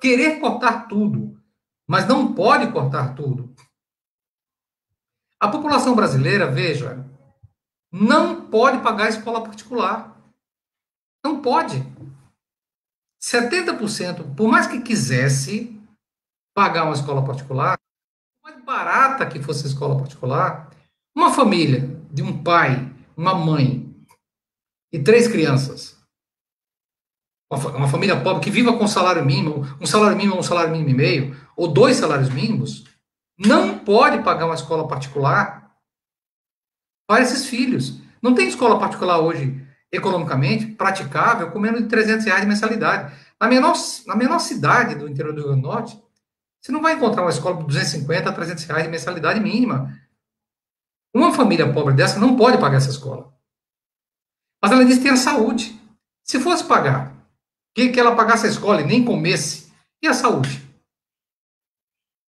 querer cortar tudo, mas não pode cortar tudo. A população brasileira, veja, não pode pagar escola particular. Não pode. 70%, por mais que quisesse pagar uma escola particular, por mais barata que fosse a escola particular, uma família de um pai, uma mãe e 3 crianças, uma família pobre que viva com salário mínimo, um salário mínimo e meio, ou 2 salários mínimos, não pode pagar uma escola particular para esses filhos. Não tem escola particular hoje, economicamente, praticável, com menos de R$300 de mensalidade. Na menor cidade do interior do Rio Grande do Norte, você não vai encontrar uma escola por R$250 a R$300 de mensalidade mínima. Uma família pobre dessa não pode pagar essa escola. Mas além disso, tem a saúde. Se fosse pagar, que ela pagasse a escola e nem comesse, e a saúde?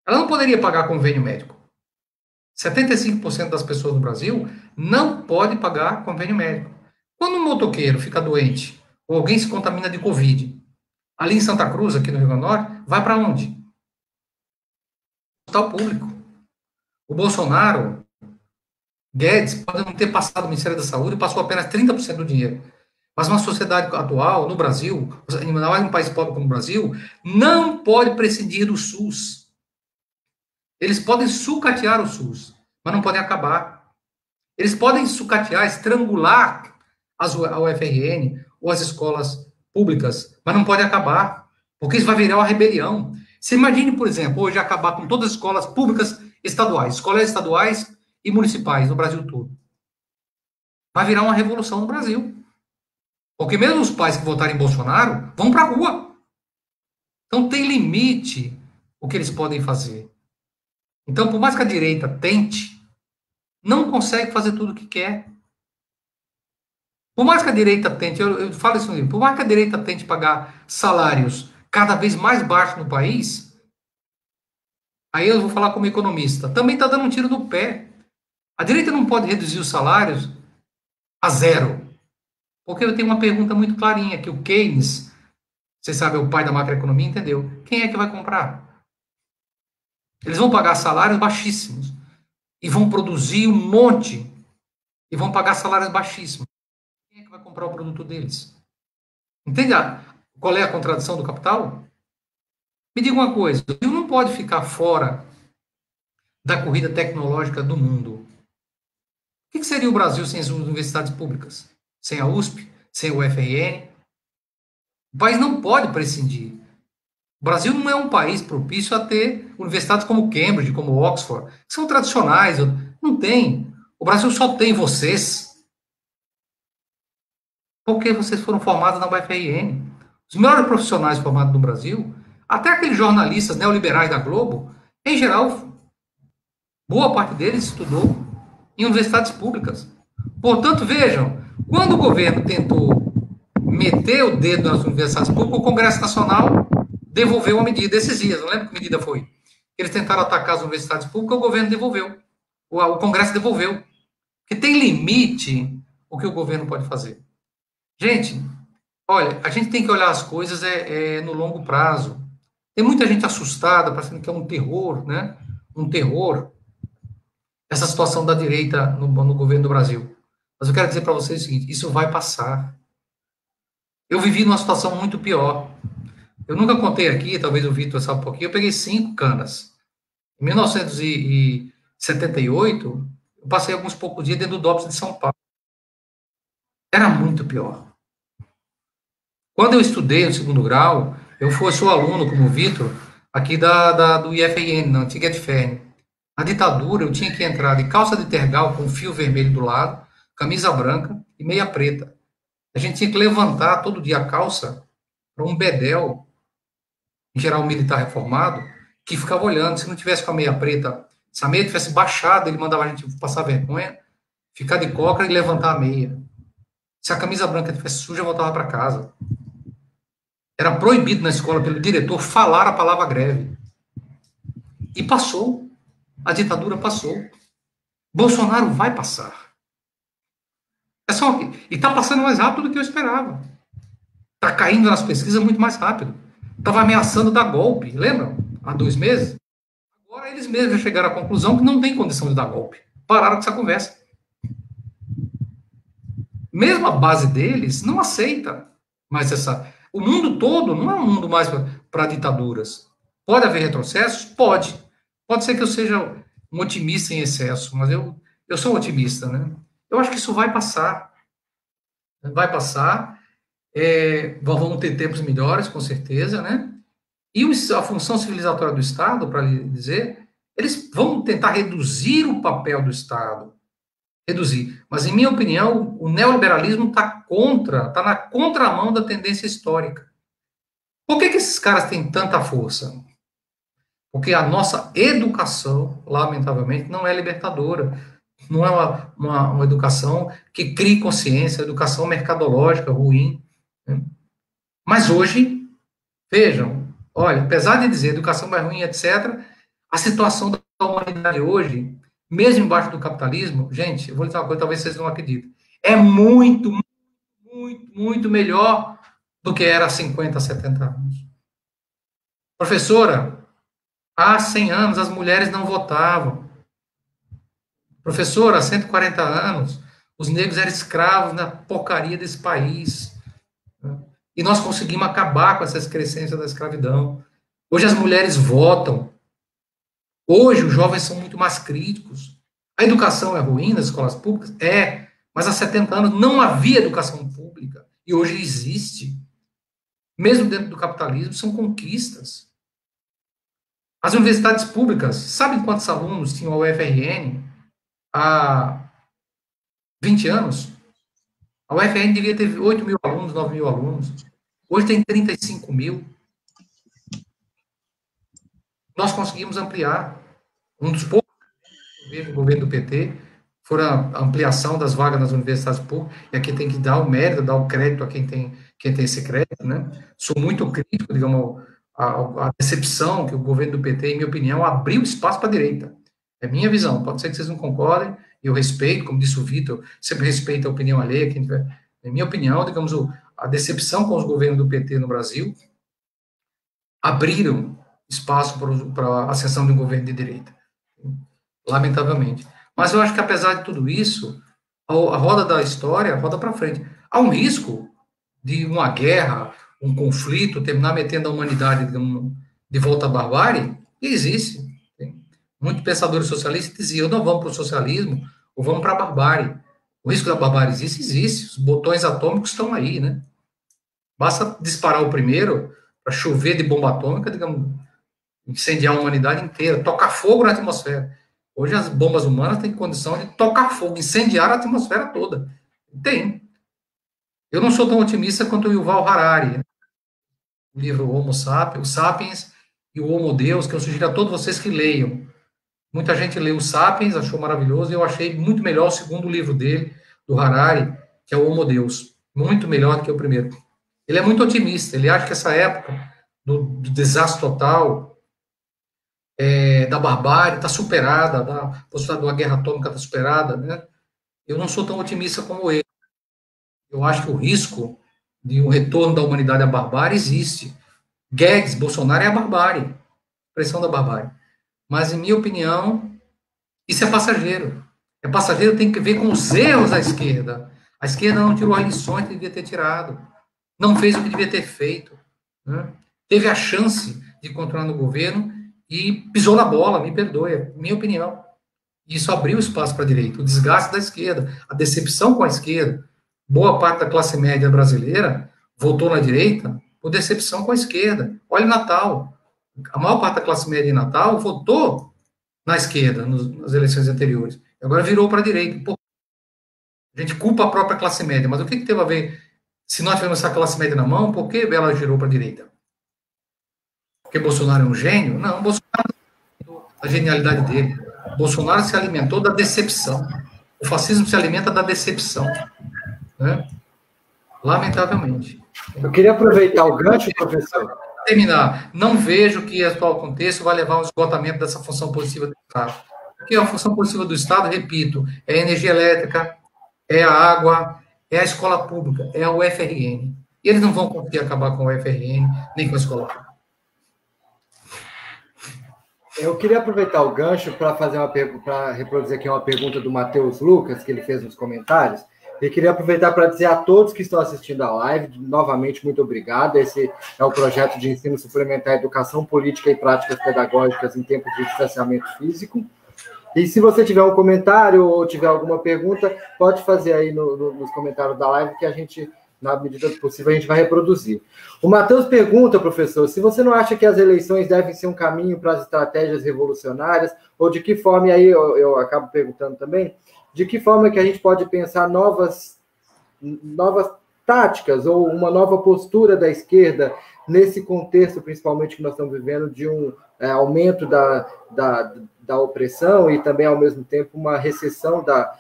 Ela não poderia pagar convênio médico. 75% das pessoas no Brasil não pode pagar convênio médico. Quando um motoqueiro fica doente, ou alguém se contamina de Covid, ali em Santa Cruz, aqui no Rio Grande do Norte, vai para onde? Hospital público. O Bolsonaro, Guedes, pode não ter passado o Ministério da Saúde, passou apenas 30% do dinheiro. Mas uma sociedade atual, no Brasil, ainda mais um país pobre como o Brasil, não pode prescindir do SUS. Eles podem sucatear o SUS, mas não podem acabar. Eles podem sucatear, estrangular a UFRN ou as escolas públicas, mas não podem acabar, porque isso vai virar uma rebelião. Você imagine, por exemplo, hoje acabar com todas as escolas públicas estaduais, escolas estaduais e municipais no Brasil todo. Vai virar uma revolução no Brasil. Porque mesmo os pais que votarem em Bolsonaro vão para a rua. Então tem limite o que eles podem fazer. Então, por mais que a direita tente, não consegue fazer tudo o que quer. Por mais que a direita tente, eu falo isso no livro, por mais que a direita tente pagar salários cada vez mais baixos no país, aí eu vou falar como economista, também está dando um tiro no pé. A direita não pode reduzir os salários a zero. Porque eu tenho uma pergunta muito clarinha, que o Keynes, você sabe, é o pai da macroeconomia, entendeu? Quem é que vai comprar? Eles vão pagar salários baixíssimos e vão produzir um monte e vão pagar salários baixíssimos. Quem é que vai comprar o produto deles? Entende qual é a contradição do capital? Me diga uma coisa, o Brasil não pode ficar fora da corrida tecnológica do mundo. O que seria o Brasil sem as universidades públicas? Sem a USP? Sem o FRN? O país não pode prescindir. O Brasil não é um país propício a ter universidades como Cambridge, como Oxford, que são tradicionais. Não tem. O Brasil só tem vocês porque vocês foram formados na UFRN. Os melhores profissionais formados no Brasil, até aqueles jornalistas neoliberais da Globo, em geral, boa parte deles estudou em universidades públicas. Portanto, vejam, quando o governo tentou meter o dedo nas universidades públicas, o Congresso Nacional devolveu a medida esses dias. Não lembro que medida foi. Eles tentaram atacar as universidades públicas, o governo devolveu. O Congresso devolveu. Porque tem limite o que o governo pode fazer. Gente, olha, a gente tem que olhar as coisas no longo prazo. Tem muita gente assustada, parecendo que é um terror, né? Um terror, essa situação da direita no governo do Brasil. Mas eu quero dizer para vocês o seguinte, isso vai passar. Eu vivi numa situação muito pior. Eu nunca contei aqui, talvez o Vitor saiba um pouquinho, eu peguei 5 canas. Em 1978, eu passei alguns poucos dias dentro do DOPS de São Paulo. Era muito pior. Quando eu estudei no segundo grau, eu sou aluno, como o Vitor, aqui do IFRN, na antiga EDFERN. Na ditadura, eu tinha que entrar de calça de tergal com fio vermelho do lado, camisa branca e meia preta. A gente tinha que levantar todo dia a calça para um bedel, em geral um militar reformado, que ficava olhando. Se não tivesse com a meia preta, se a meia tivesse baixado, ele mandava a gente passar vergonha, ficar de cócora e levantar a meia. Se a camisa branca tivesse suja, voltava para casa. Era proibido na escola pelo diretor falar a palavra greve. E passou. A ditadura passou. Bolsonaro vai passar. E está passando mais rápido do que eu esperava. Está caindo nas pesquisas muito mais rápido. Estava ameaçando dar golpe, lembram? Há 2 meses. Agora eles mesmos já chegaram à conclusão que não tem condição de dar golpe. Pararam com essa conversa. Mesmo a base deles não aceita mais essa... O mundo todo não é um mundo mais para ditaduras. Pode haver retrocessos? Pode. Pode ser que eu seja um otimista em excesso, mas eu sou otimista, né? Eu acho que isso vai passar. Vai passar. Vamos ter tempos melhores, com certeza, né? E a função civilizatória do Estado, para lhe dizer, eles vão tentar reduzir o papel do Estado. Reduzir. Mas, em minha opinião, o neoliberalismo está na contramão da tendência histórica. Por que esses caras têm tanta força? Porque a nossa educação, lamentavelmente, não é libertadora. Não é uma educação que crie consciência, educação mercadológica ruim. Né? Mas hoje, vejam, olha, apesar de dizer educação é ruim, etc., a situação da humanidade hoje, mesmo embaixo do capitalismo, gente, eu vou dizer uma coisa, talvez vocês não acreditem, é muito, muito, muito melhor do que era há 50, 70 anos. Professora, há 100 anos as mulheres não votavam. Professora, há 140 anos, os negros eram escravos na porcaria desse país. E nós conseguimos acabar com essa excrescência da escravidão. Hoje as mulheres votam. Hoje os jovens são muito mais críticos. A educação é ruim nas escolas públicas? É. Mas há 70 anos não havia educação pública. E hoje existe. Mesmo dentro do capitalismo, são conquistas. As universidades públicas, sabem quantos alunos tinham a UFRN há 20 anos? A UFRN devia ter 8 mil alunos, 9 mil alunos. Hoje tem 35 mil. Nós conseguimos ampliar. Um dos poucos do governo do PT foi a ampliação das vagas nas universidades públicas, e aqui tem que dar o mérito, dar o crédito a quem tem esse crédito, né? Sou muito crítico, digamos, a decepção que o governo do PT, em minha opinião, abriu espaço para a direita. É minha visão, pode ser que vocês não concordem, eu respeito, como disse o Vitor, sempre respeito a opinião alheia, quem tiver. Em minha opinião, digamos, a decepção com os governos do PT no Brasil abriram espaço para a ascensão de um governo de direita, lamentavelmente. Mas eu acho que, apesar de tudo isso, a roda da história roda para frente. Há um risco de uma guerra, um conflito, terminar metendo a humanidade, digamos, de volta à barbárie, e existe. Muitos pensadores socialistas diziam, não vamos para o socialismo, ou vamos para a barbárie. O risco da barbárie existe. Os botões atômicos estão aí, né? Basta disparar o primeiro para chover de bomba atômica, digamos, incendiar a humanidade inteira, tocar fogo na atmosfera. Hoje as bombas humanas têm condição de tocar fogo, incendiar a atmosfera toda. Tem. Eu não sou tão otimista quanto o Yuval Harari, né? O livro Homo Sapiens, o Sapiens e o Homo Deus, que eu sugiro a todos vocês que leiam. Muita gente leu o Sapiens, achou maravilhoso, e eu achei muito melhor o segundo livro dele, do Harari, que é o Homo Deus. Muito melhor do que o primeiro. Ele é muito otimista, ele acha que essa época do desastre total, da barbárie, está superada, da possibilidade de uma guerra atômica está superada, né? Eu não sou tão otimista como ele. Eu acho que o risco de um retorno da humanidade à barbárie existe. Guedes, Bolsonaro é a barbárie, expressão da barbárie. Mas, em minha opinião, isso é passageiro. É passageiro, tem que ver com os erros da esquerda. A esquerda não tirou as lições que devia ter tirado. Não fez o que devia ter feito. Né? Teve a chance de continuar no governo e pisou na bola, me perdoe, é minha opinião. Isso abriu espaço para a direita. O desgaste da esquerda, a decepção com a esquerda. Boa parte da classe média brasileira votou na direita por decepção com a esquerda. Olha o Natal. A maior parte da classe média em Natal votou na esquerda nas eleições anteriores. Agora virou para a direita. Pô, a gente culpa a própria classe média, mas o que teve a ver? Se nós tivemos essa classe média na mão, por que ela girou para a direita? Porque Bolsonaro é um gênio? Não, Bolsonaro a genialidade dele. Bolsonaro se alimentou da decepção. O fascismo se alimenta da decepção. Né? Lamentavelmente. Eu queria aproveitar o gancho, professor. Terminar. Não vejo que o atual contexto vai levar ao esgotamento dessa função positiva do Estado. Porque a função positiva do Estado, repito, é a energia elétrica, é a água, é a escola pública, é a UFRN. E eles não vão conseguir acabar com a UFRN, nem com a escola pública. Eu queria aproveitar o gancho para fazer para reproduzir aqui uma pergunta do Matheus Lucas, que ele fez nos comentários. E queria aproveitar para dizer a todos que estão assistindo a live, novamente, muito obrigado. Esse é o projeto de ensino suplementar Educação Política e Práticas Pedagógicas em Tempos de Distanciamento Físico. E se você tiver um comentário ou tiver alguma pergunta, pode fazer aí nos comentários da live, que a gente, na medida do possível, a gente vai reproduzir. O Matheus pergunta, professor, se você não acha que as eleições devem ser um caminho para as estratégias revolucionárias, ou de que forma, e aí eu acabo perguntando também, de que forma que a gente pode pensar novas táticas ou uma nova postura da esquerda nesse contexto, principalmente que nós estamos vivendo, de um aumento da opressão e também, ao mesmo tempo, uma recessão da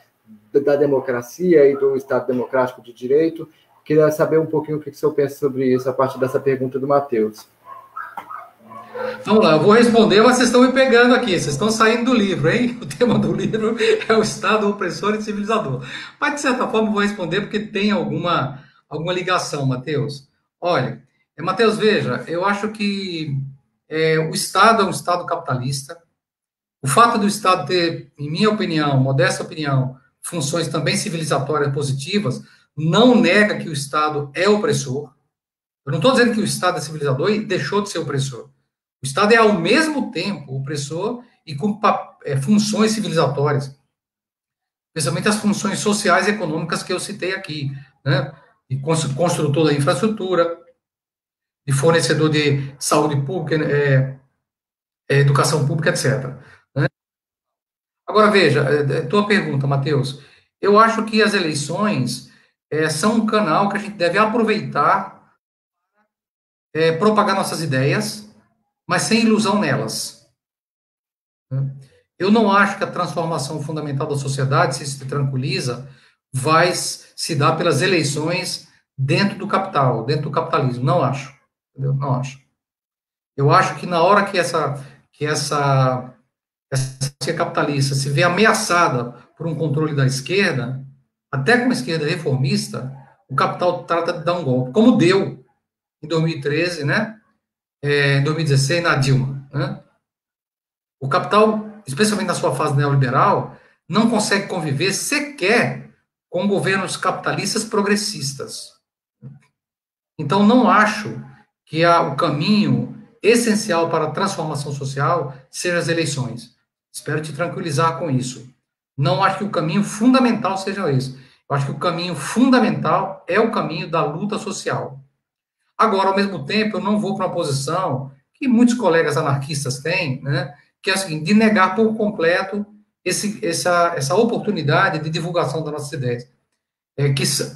democracia e do Estado democrático de direito. Queria saber um pouquinho o que o senhor pensa sobre isso, a partir dessa pergunta do Matheus. Vamos lá, eu vou responder, mas vocês estão me pegando aqui, vocês estão saindo do livro, hein? O tema do livro é o Estado opressor e civilizador. Mas, de certa forma, eu vou responder porque tem alguma ligação, Matheus. Olha, Matheus, veja, eu acho que o Estado é um Estado capitalista. O fato do Estado ter, em minha opinião, modesta opinião, funções também civilizatórias positivas, não nega que o Estado é opressor. Eu não estou dizendo que o Estado é civilizador e deixou de ser opressor. O Estado é, ao mesmo tempo, opressor e com funções civilizatórias, especialmente as funções sociais e econômicas que eu citei aqui, né? De construtor da infraestrutura, de fornecedor de saúde pública, educação pública, etc. Né? Agora, veja, tua pergunta, Matheus. Eu acho que as eleições são um canal que a gente deve aproveitar, propagar nossas ideias, mas sem ilusão nelas. Eu não acho que a transformação fundamental da sociedade, se tranquiliza, vai se dar pelas eleições dentro do capital, dentro do capitalismo. Não acho. Entendeu? Não acho. Eu acho que na hora que essa capitalista se vê ameaçada por um controle da esquerda, até com a esquerda reformista, o capital trata de dar um golpe, como deu em 2013, né? Em 2016, na Dilma. Né? O capital, especialmente na sua fase neoliberal, não consegue conviver sequer com governos capitalistas progressistas. Então, não acho que o caminho essencial para a transformação social seja as eleições. Espero te tranquilizar com isso. Não acho que o caminho fundamental seja esse. Eu acho que o caminho fundamental é o caminho da luta social. Agora, ao mesmo tempo, eu não vou para uma posição que muitos colegas anarquistas têm, né, que é a seguinte, de negar por completo essa oportunidade de divulgação das nossas ideias.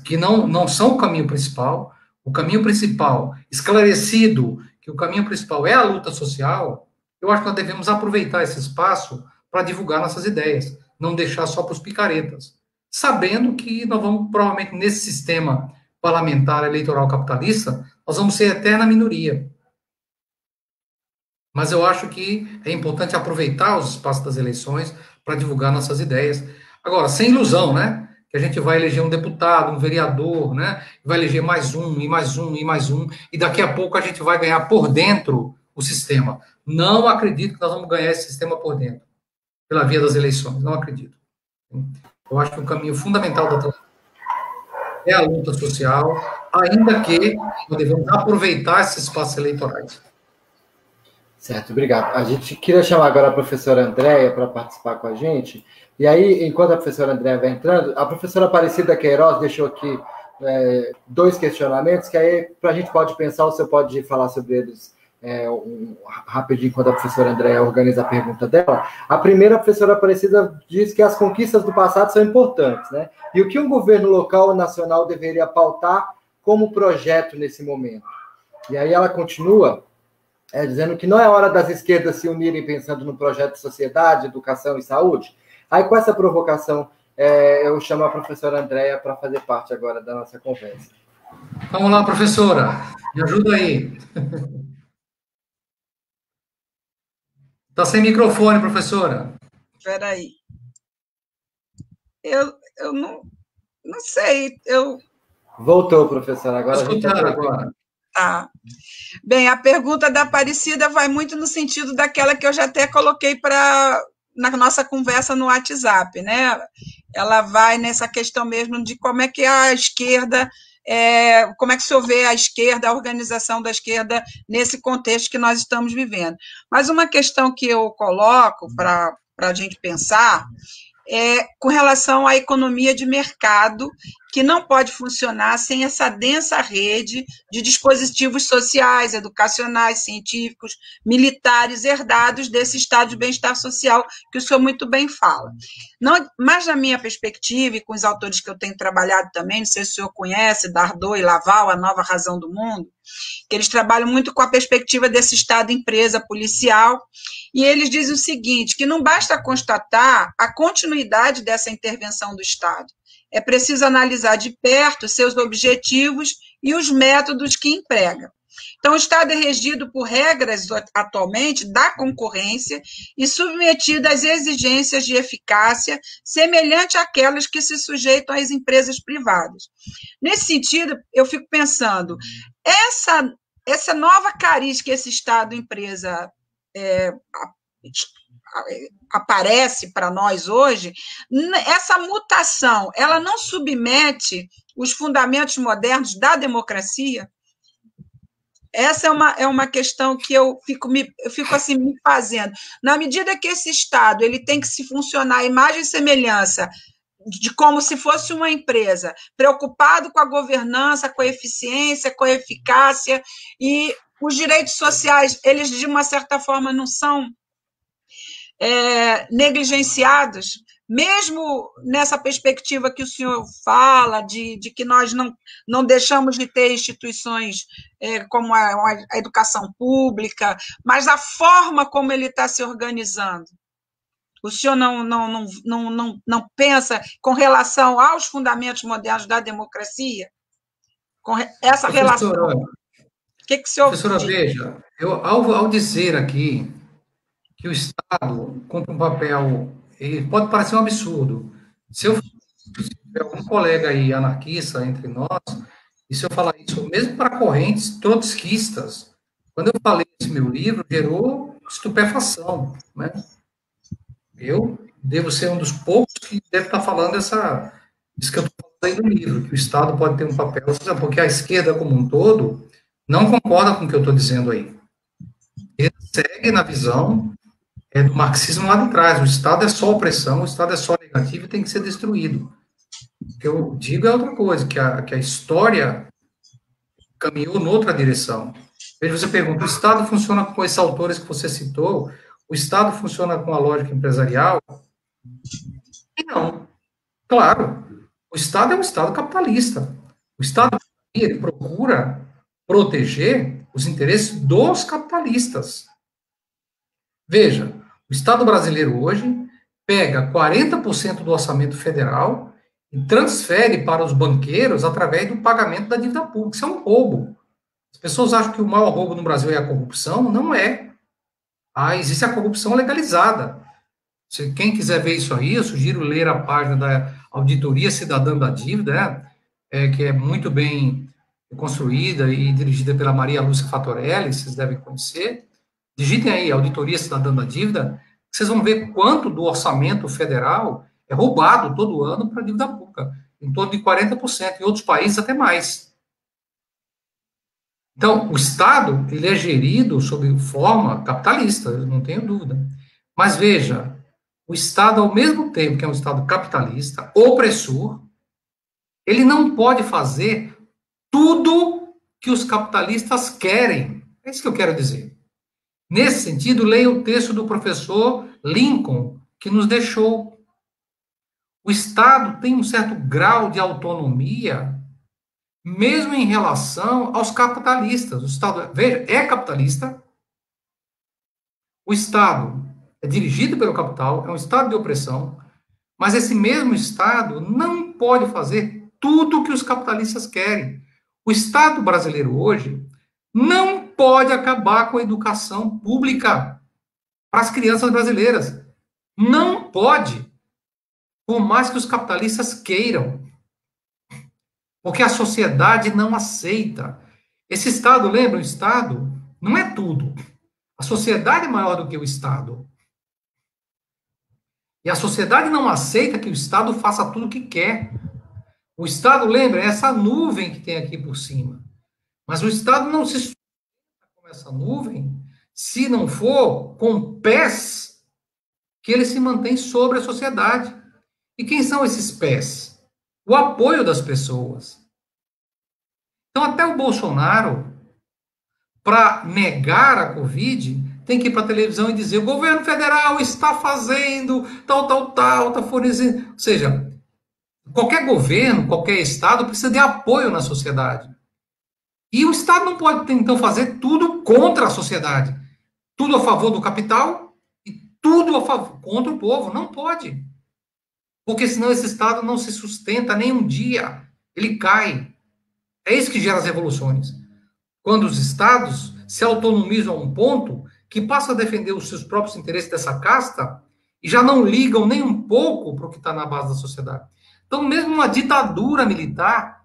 Que não são o caminho principal. O caminho principal, esclarecido que o caminho principal é a luta social, eu acho que nós devemos aproveitar esse espaço para divulgar nossas ideias, não deixar só para os picaretas, sabendo que nós vamos, provavelmente, nesse sistema parlamentar eleitoral capitalista, nós vamos ser eterna minoria. Mas eu acho que é importante aproveitar os espaços das eleições para divulgar nossas ideias. Agora, sem ilusão, né? Que a gente vai eleger um deputado, um vereador, né? Vai eleger mais um, e mais um, e mais um, e daqui a pouco a gente vai ganhar por dentro o sistema. Não acredito que nós vamos ganhar esse sistema por dentro, pela via das eleições, não acredito. Eu acho que o caminho fundamental da transformação é a luta social, ainda que nós devemos aproveitar esses espaços eleitorais. Certo, obrigado. A gente queria chamar agora a professora Andréia para participar com a gente. E aí, enquanto a professora Andréia vai entrando, a professora Aparecida Queiroz deixou aqui 2 questionamentos, que aí a gente pode pensar, ou você pode falar sobre eles rapidinho, enquanto a professora Andréia organiza a pergunta dela. A primeira, a professora Aparecida diz que as conquistas do passado são importantes, né? E o que um governo local ou nacional deveria pautar como projeto nesse momento? E aí ela continua dizendo que não é hora das esquerdas se unirem pensando no projeto de sociedade, educação e saúde. Aí, com essa provocação, eu chamo a professora Andréia para fazer parte agora da nossa conversa. Vamos lá, professora. Me ajuda aí. Está sem microfone, professora. Espera aí. Eu não sei. Voltou, professora. Agora a gente agora. Tá. Bem, a pergunta da Aparecida vai muito no sentido daquela que eu já até coloquei na nossa conversa no WhatsApp, né? Ela vai nessa questão mesmo de como é que a esquerda, como é que se vê a esquerda, a organização da esquerda nesse contexto que nós estamos vivendo. Mas uma questão que eu coloco para a gente pensar com relação à economia de mercado, que não pode funcionar sem essa densa rede de dispositivos sociais, educacionais, científicos, militares, herdados desse estado de bem-estar social que o senhor muito bem fala. Não, mas, na minha perspectiva, e com os autores que eu tenho trabalhado também, não sei se o senhor conhece, Dardot e Laval, A Nova Razão do Mundo, que eles trabalham muito com a perspectiva desse Estado empresa policial, e eles dizem o seguinte, que não basta constatar a continuidade dessa intervenção do Estado, é preciso analisar de perto seus objetivos e os métodos que emprega. Então, o Estado é regido por regras, atualmente, da concorrência e submetido às exigências de eficácia semelhante àquelas que se sujeitam às empresas privadas. Nesse sentido, eu fico pensando, essa nova cariz que esse Estado-empresa aparece para nós hoje, essa mutação, ela não submete os fundamentos modernos da democracia? Essa é uma questão que eu fico assim me fazendo. Na medida que esse Estado ele tem que se funcionar à imagem e semelhança de como se fosse uma empresa, preocupado com a governança, com a eficiência, com a eficácia, e os direitos sociais, eles, de uma certa forma, não são negligenciados, mesmo nessa perspectiva que o senhor fala, de que nós não deixamos de ter instituições como a educação pública, mas a forma como ele está se organizando. O senhor não pensa com relação aos fundamentos modernos da democracia? Com essa relação? O que o senhor professora, diz? Veja, ao dizer aqui que o Estado cumpre um papel, pode parecer um absurdo. Se tiver algum colega aí anarquista entre nós, e se eu falar isso mesmo para correntes trotskistas, quando eu falei esse meu livro, gerou estupefação, né? Eu devo ser um dos poucos que deve estar falando isso que eu estou falando aí no livro, que o Estado pode ter um papel, porque a esquerda como um todo não concorda com o que eu estou dizendo aí. Ele segue na visão do marxismo lá de trás. O Estado é só opressão, o Estado é só negativo e tem que ser destruído. O que eu digo é outra coisa, que a história caminhou noutra direção. Veja, você pergunta, o Estado funciona com esses autores que você citou? O Estado funciona com a lógica empresarial? E não. Claro, o Estado é um Estado capitalista. O Estado, ele procura proteger os interesses dos capitalistas. Veja, o Estado brasileiro hoje pega 40% do orçamento federal e transfere para os banqueiros através do pagamento da dívida pública. Isso é um roubo. As pessoas acham que o maior roubo no Brasil é a corrupção. Não é. Existe a corrupção legalizada. Se quem quiser ver isso aí, eu sugiro ler a página da Auditoria Cidadã da Dívida, que é muito bem construída e dirigida pela Maria Lúcia Fatorelli, vocês devem conhecer. Digitem aí, Auditoria Cidadã da Dívida, vocês vão ver quanto do orçamento federal é roubado todo ano para a dívida pública, em torno de 40%, em outros países até mais. Então, o Estado, ele é gerido sob forma capitalista, eu não tenho dúvida. Mas veja, o Estado, ao mesmo tempo que é um Estado capitalista, opressor, ele não pode fazer tudo que os capitalistas querem. É isso que eu quero dizer. Nesse sentido, leia o texto do professor Lincoln, que nos deixou. O Estado tem um certo grau de autonomia, mesmo em relação aos capitalistas. O Estado, veja, é capitalista. O Estado é dirigido pelo capital, é um Estado de opressão, mas esse mesmo Estado não pode fazer tudo o que os capitalistas querem. O Estado brasileiro hoje não pode acabar com a educação pública para as crianças brasileiras. Não pode. Por mais que os capitalistas queiram. Porque a sociedade não aceita. Esse Estado, lembra? O Estado não é tudo. A sociedade é maior do que o Estado. E a sociedade não aceita que o Estado faça tudo o que quer. O Estado, lembra, é essa nuvem que tem aqui por cima. Mas o Estado não se sustenta com essa nuvem se não for com pés que ele se mantém sobre a sociedade. E quem são esses pés? O apoio das pessoas. Então, até o Bolsonaro, para negar a Covid, tem que ir para a televisão e dizer: o governo federal está fazendo tal, está fornecendo. Ou seja, qualquer governo, qualquer Estado precisa de apoio na sociedade. E o Estado não pode, então, fazer tudo contra a sociedade. Tudo a favor do capital e tudo a favor, contra o povo. Não pode. Porque senão esse Estado não se sustenta nem um dia. Ele cai. É isso que gera as revoluções. Quando os Estados se autonomizam a um ponto que passam a defender os seus próprios interesses dessa casta e já não ligam nem um pouco para o que está na base da sociedade. Então, mesmo uma ditadura militar,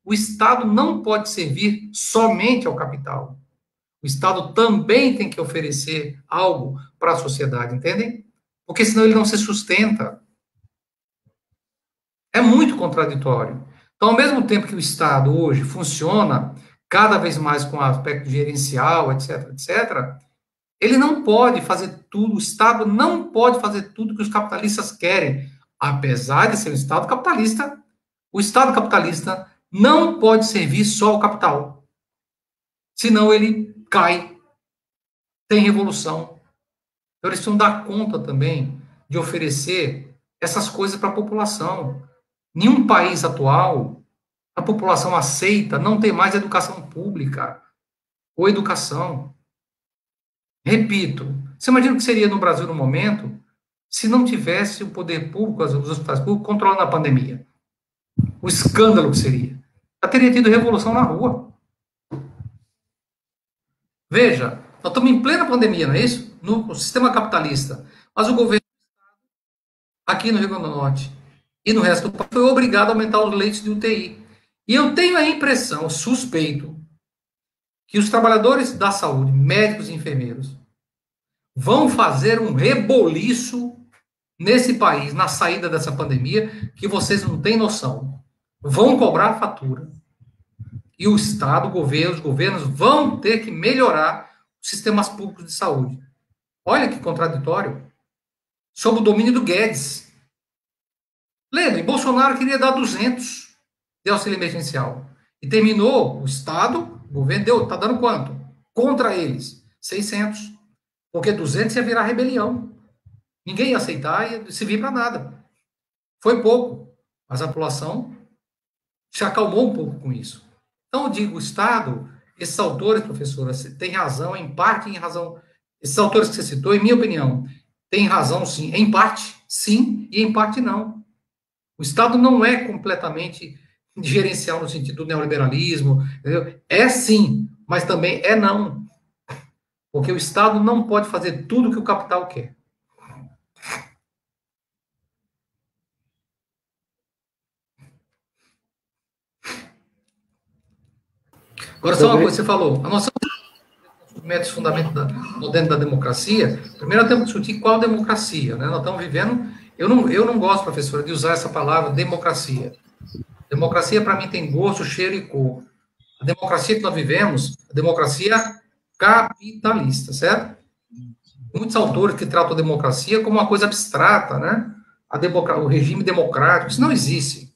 o Estado não pode servir somente ao capital. O Estado também tem que oferecer algo para a sociedade, entendem? Porque senão ele não se sustenta. É muito contraditório. Então, ao mesmo tempo que o Estado hoje funciona cada vez mais com aspecto gerencial, etc., etc., ele não pode fazer tudo, o Estado não pode fazer tudo que os capitalistas querem. Apesar de ser um Estado capitalista, o Estado capitalista não pode servir só ao capital. Senão ele cai. Tem revolução. Então eles precisam dar conta também de oferecer essas coisas para a população. Nenhum país atual, a população aceita não ter mais educação pública ou educação. Repito, você imagina o que seria no Brasil no momento se não tivesse o poder público, os hospitais públicos, controlando a pandemia? O escândalo que seria. Já teria tido revolução na rua. Veja, nós estamos em plena pandemia, não é isso? No sistema capitalista. Mas o governo, aqui no Rio Grande do Norte e no resto do país, foi obrigado a aumentar os leitos de UTI. E eu tenho a impressão, suspeito, que os trabalhadores da saúde, médicos e enfermeiros, vão fazer um reboliço nesse país, na saída dessa pandemia, que vocês não têm noção. Vão cobrar a fatura. E o Estado, os governos vão ter que melhorar os sistemas públicos de saúde. Olha que contraditório. Sob o domínio do Guedes. Lembra, Bolsonaro queria dar 200 de auxílio emergencial. E terminou, o Estado, o governo está dando quanto? Contra eles, 600. Porque 200 ia virar rebelião. Ninguém ia aceitar e servir para nada. Foi pouco, mas a população se acalmou um pouco com isso. Então, eu digo, o Estado, esses autores, professora, tem razão, em parte, em razão. Esses autores que você citou, em minha opinião, têm razão, sim, em parte, sim, e em parte, não. O Estado não é completamente gerencial no sentido do neoliberalismo, entendeu? É sim, mas também é não. Porque o Estado não pode fazer tudo que o capital quer. Agora, só uma coisa, você falou, a noção dos métodos fundamentos modernos da democracia, primeiro nós temos que discutir qual democracia, né? Nós estamos vivendo, eu não gosto, professora, de usar essa palavra democracia. Democracia, para mim, tem gosto, cheiro e cor. A democracia que nós vivemos, a democracia capitalista, certo? Muitos autores que tratam a democracia como uma coisa abstrata, né? O regime democrático, isso não existe.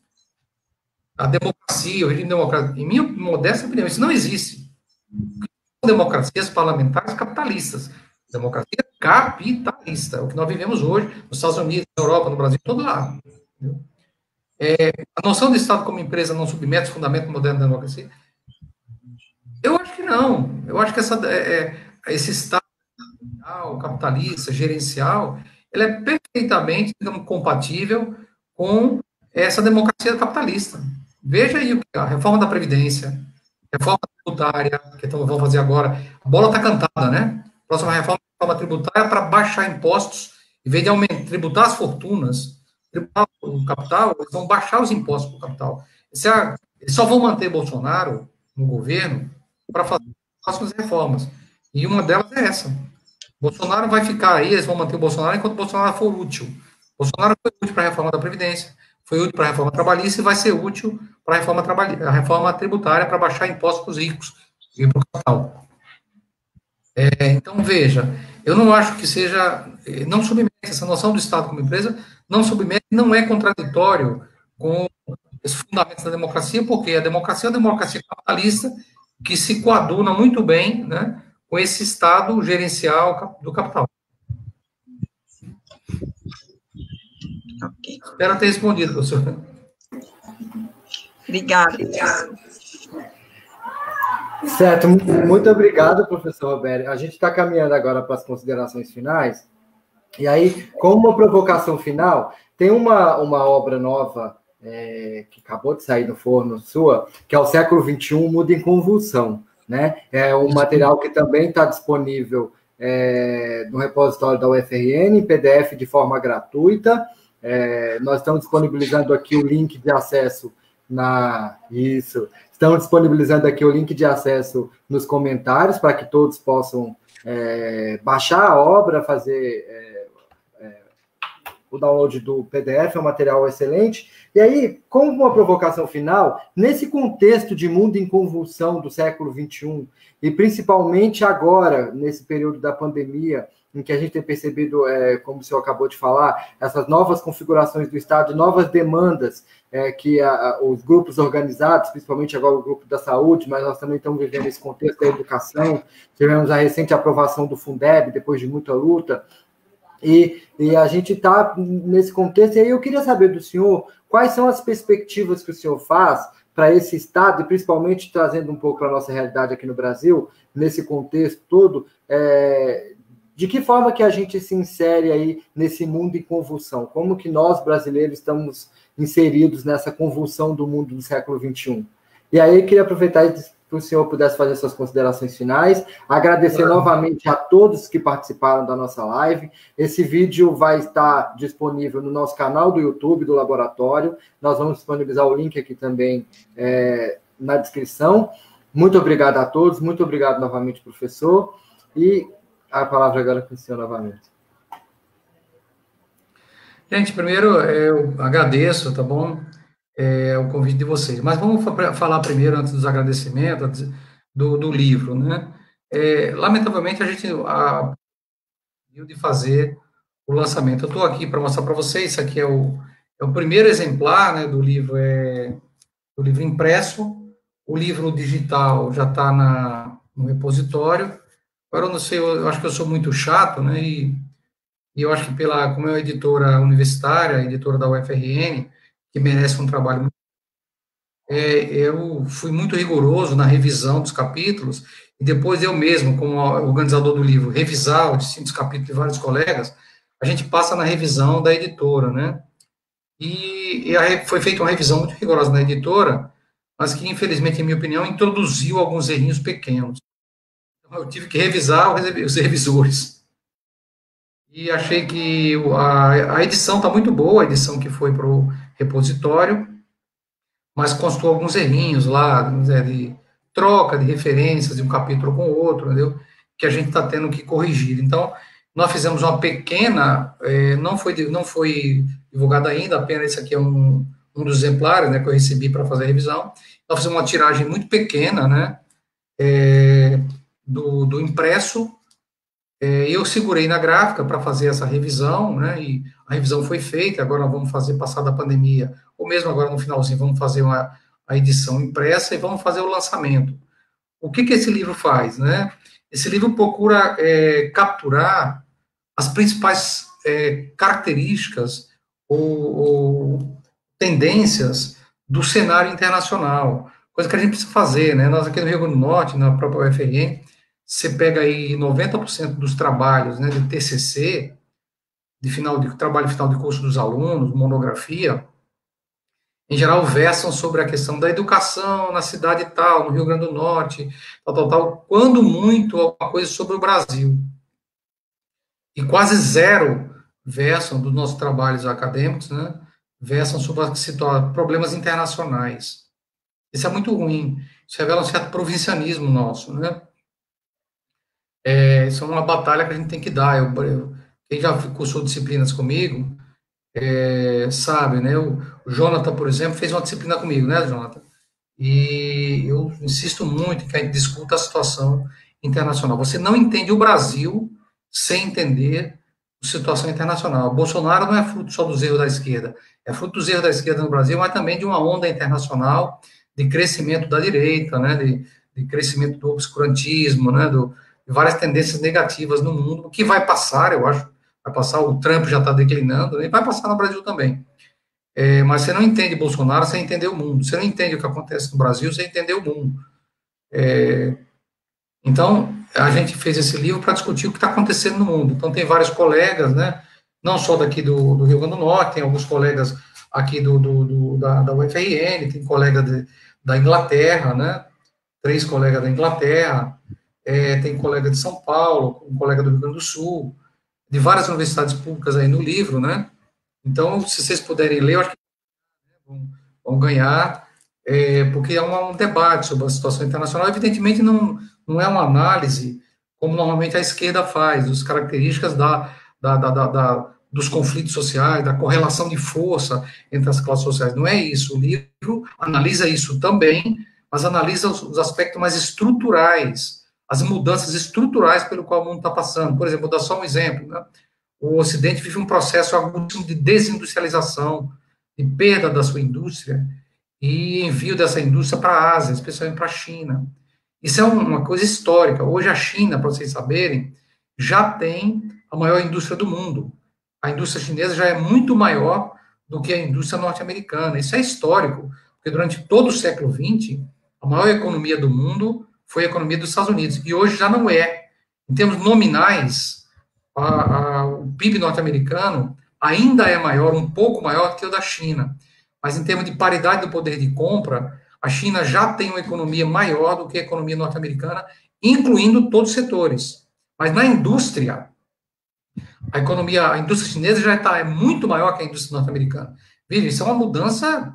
A democracia, o regime democrático, em minha modesta opinião, isso não existe. Democracias parlamentares capitalistas. Democracia capitalista, é o que nós vivemos hoje nos Estados Unidos, na Europa, no Brasil, todo lado. A noção de Estado como empresa não submete os fundamentos modernos da democracia? Eu acho que não. Eu acho que esse Estado capitalista, gerencial, ele é perfeitamente, digamos, compatível com essa democracia capitalista. Veja aí a reforma da Previdência, reforma tributária, que vamos fazer agora. A bola está cantada, né? Próxima reforma tributária para baixar impostos, em vez de tributar as fortunas, tributar o capital, eles vão baixar os impostos para o capital. Eles só vão manter Bolsonaro no governo para fazer as próximas reformas. E uma delas é essa. Bolsonaro vai ficar aí, eles vão manter o Bolsonaro enquanto o Bolsonaro for útil. Bolsonaro foi útil para a reforma da Previdência, foi útil para a reforma trabalhista e vai ser útil para a reforma tributária para baixar impostos para os ricos e para o capital. Então, veja, eu não acho que seja, não submete, essa noção do Estado como empresa, não submete, não é contraditório com os fundamentos da democracia, porque a democracia é uma democracia capitalista que se coaduna muito bem, né, com esse Estado gerencial do capital. Okay. Espero ter respondido, professor. Obrigada. Certo, muito obrigado, professor Roberto. A gente está caminhando agora para as considerações finais. E aí, como uma provocação final, tem uma obra nova que acabou de sair do forno sua, que é o Século XXI, Mundo em Convulsão. Né? É um material que também está disponível no repositório da UFRN, em PDF de forma gratuita. Nós estamos disponibilizando aqui o link de acesso Estamos disponibilizando aqui o link de acesso nos comentários para que todos possam baixar a obra, fazer o download do PDF, é um material excelente. E aí, como uma provocação final, nesse contexto de mundo em convulsão do século XXI, e principalmente agora, nesse período da pandemia, em que a gente tem percebido, como o senhor acabou de falar, essas novas configurações do Estado, novas demandas que os grupos organizados, principalmente agora o grupo da saúde, mas nós também estamos vivendo esse contexto da educação, tivemos a recente aprovação do Fundeb, depois de muita luta. E a gente está nesse contexto, e aí eu queria saber do senhor quais são as perspectivas que o senhor faz para esse Estado, e principalmente trazendo um pouco para a nossa realidade aqui no Brasil, nesse contexto todo, de que forma que a gente se insere aí nesse mundo em convulsão? Como que nós, brasileiros, estamos inseridos nessa convulsão do mundo do século XXI? E aí eu queria aproveitar e que o senhor pudesse fazer suas considerações finais, agradecer novamente a todos que participaram da nossa live. Esse vídeo vai estar disponível no nosso canal do YouTube do Laboratório, nós vamos disponibilizar o link aqui também na descrição. Muito obrigado a todos, muito obrigado novamente, professor, e a palavra agora com o senhor novamente. Gente, primeiro eu agradeço, tá bom? O convite de vocês. Mas vamos falar primeiro, antes dos agradecimentos, do livro, né? Lamentavelmente, a gente de fazer o lançamento. Eu estou aqui para mostrar para vocês, isso aqui é o primeiro exemplar, né, do livro impresso. O livro digital já está no repositório. Agora, eu não sei, eu acho que eu sou muito chato, né, e eu acho que como é uma editora universitária, editora da UFRN, que merece um trabalho muito... eu fui muito rigoroso na revisão dos capítulos, e depois eu mesmo, como organizador do livro, revisar os distintos capítulos de vários colegas, a gente passa na revisão da editora, né? E foi feita uma revisão muito rigorosa na editora, mas que, infelizmente, em minha opinião, introduziu alguns errinhos pequenos. Então, eu tive que revisar os revisores. E achei que a edição está muito boa, a edição que foi para o repositório, mas constou alguns errinhos lá, de troca de referências de um capítulo com o outro, entendeu? Que a gente está tendo que corrigir. Então, nós fizemos uma pequena, não foi divulgado ainda, apenas esse aqui é um dos exemplares, né, que eu recebi para fazer a revisão. Nós fizemos uma tiragem muito pequena, né, do impresso. Eu segurei na gráfica para fazer essa revisão, né, e a revisão foi feita. Agora nós vamos fazer, passada a pandemia, ou mesmo agora no finalzinho, vamos fazer a edição impressa e vamos fazer o lançamento. O que esse livro faz, né? Esse livro procura capturar as principais características ou tendências do cenário internacional, coisa que a gente precisa fazer, né? Nós aqui no Rio Grande do Norte, na própria UFRN, você pega aí 90% dos trabalhos, né, de TCC, trabalho final de curso dos alunos, monografia, em geral versam sobre a questão da educação na cidade tal, no Rio Grande do Norte, tal, quando muito alguma coisa sobre o Brasil. E quase zero versam dos nossos trabalhos acadêmicos, né, versam sobre problemas internacionais. Isso é muito ruim, isso revela um certo provincianismo nosso, né. Isso é uma batalha que a gente tem que dar. Quem já cursou disciplinas comigo, sabe, né? O Jonathan, por exemplo, fez uma disciplina comigo, né, Jonathan? E eu insisto muito em que a gente discuta a situação internacional. Você não entende o Brasil sem entender a situação internacional. Bolsonaro não é fruto só dos erros da esquerda, é fruto dos erros da esquerda no Brasil, mas também de uma onda internacional de crescimento da direita, né? De crescimento do obscurantismo, né? De várias tendências negativas no mundo, que vai passar, eu acho, vai passar, o Trump já está declinando, e vai passar no Brasil também. Mas você não entende Bolsonaro sem entender o mundo, você não entende o que acontece no Brasil sem entender o mundo. Então, a gente fez esse livro para discutir o que está acontecendo no mundo. Então, tem vários colegas, né, não só daqui do Rio Grande do Norte, tem alguns colegas aqui da UFRN, tem colega da Inglaterra, né, 3 colegas da Inglaterra, tem colega de São Paulo, um colega do Rio Grande do Sul, de várias universidades públicas aí no livro, né? Então, se vocês puderem ler, eu acho que vão ganhar, porque é um debate sobre a situação internacional. Evidentemente, não é uma análise como normalmente a esquerda faz, das características dos conflitos sociais, da correlação de força entre as classes sociais. Não é isso. O livro analisa isso também, mas analisa os aspectos mais estruturais, as mudanças estruturais pelo qual o mundo está passando. Por exemplo, vou dar só um exemplo, né? O Ocidente vive um processo agudíssimo de desindustrialização, de perda da sua indústria e envio dessa indústria para a Ásia, especialmente para a China. Isso é uma coisa histórica. Hoje a China, para vocês saberem, já tem a maior indústria do mundo. A indústria chinesa já é muito maior do que a indústria norte-americana. Isso é histórico, porque durante todo o século XX, a maior economia do mundo foi a economia dos Estados Unidos, e hoje já não é. Em termos nominais, o PIB norte-americano ainda é maior, um pouco maior do que o da China, mas em termos de paridade do poder de compra, a China já tem uma economia maior do que a economia norte-americana, incluindo todos os setores. Mas na indústria, a indústria chinesa já é muito maior que a indústria norte-americana. Veja, isso é uma mudança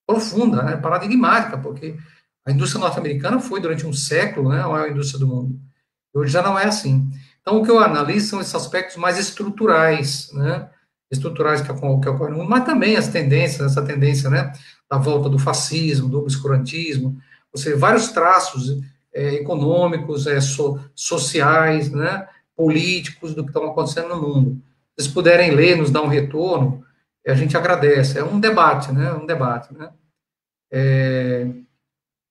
profunda, né, paradigmática, porque a indústria norte-americana foi, durante um século, né, a maior indústria do mundo. Hoje já não é assim. Então, o que eu analiso são esses aspectos mais estruturais, né, estruturais que ocorrem no mundo, mas também as tendências, essa tendência, né, da volta do fascismo, do obscurantismo, ou seja, vários traços econômicos, sociais, né, políticos do que estão acontecendo no mundo. Se vocês puderem ler, nos dar um retorno, a gente agradece. É um debate, né? né?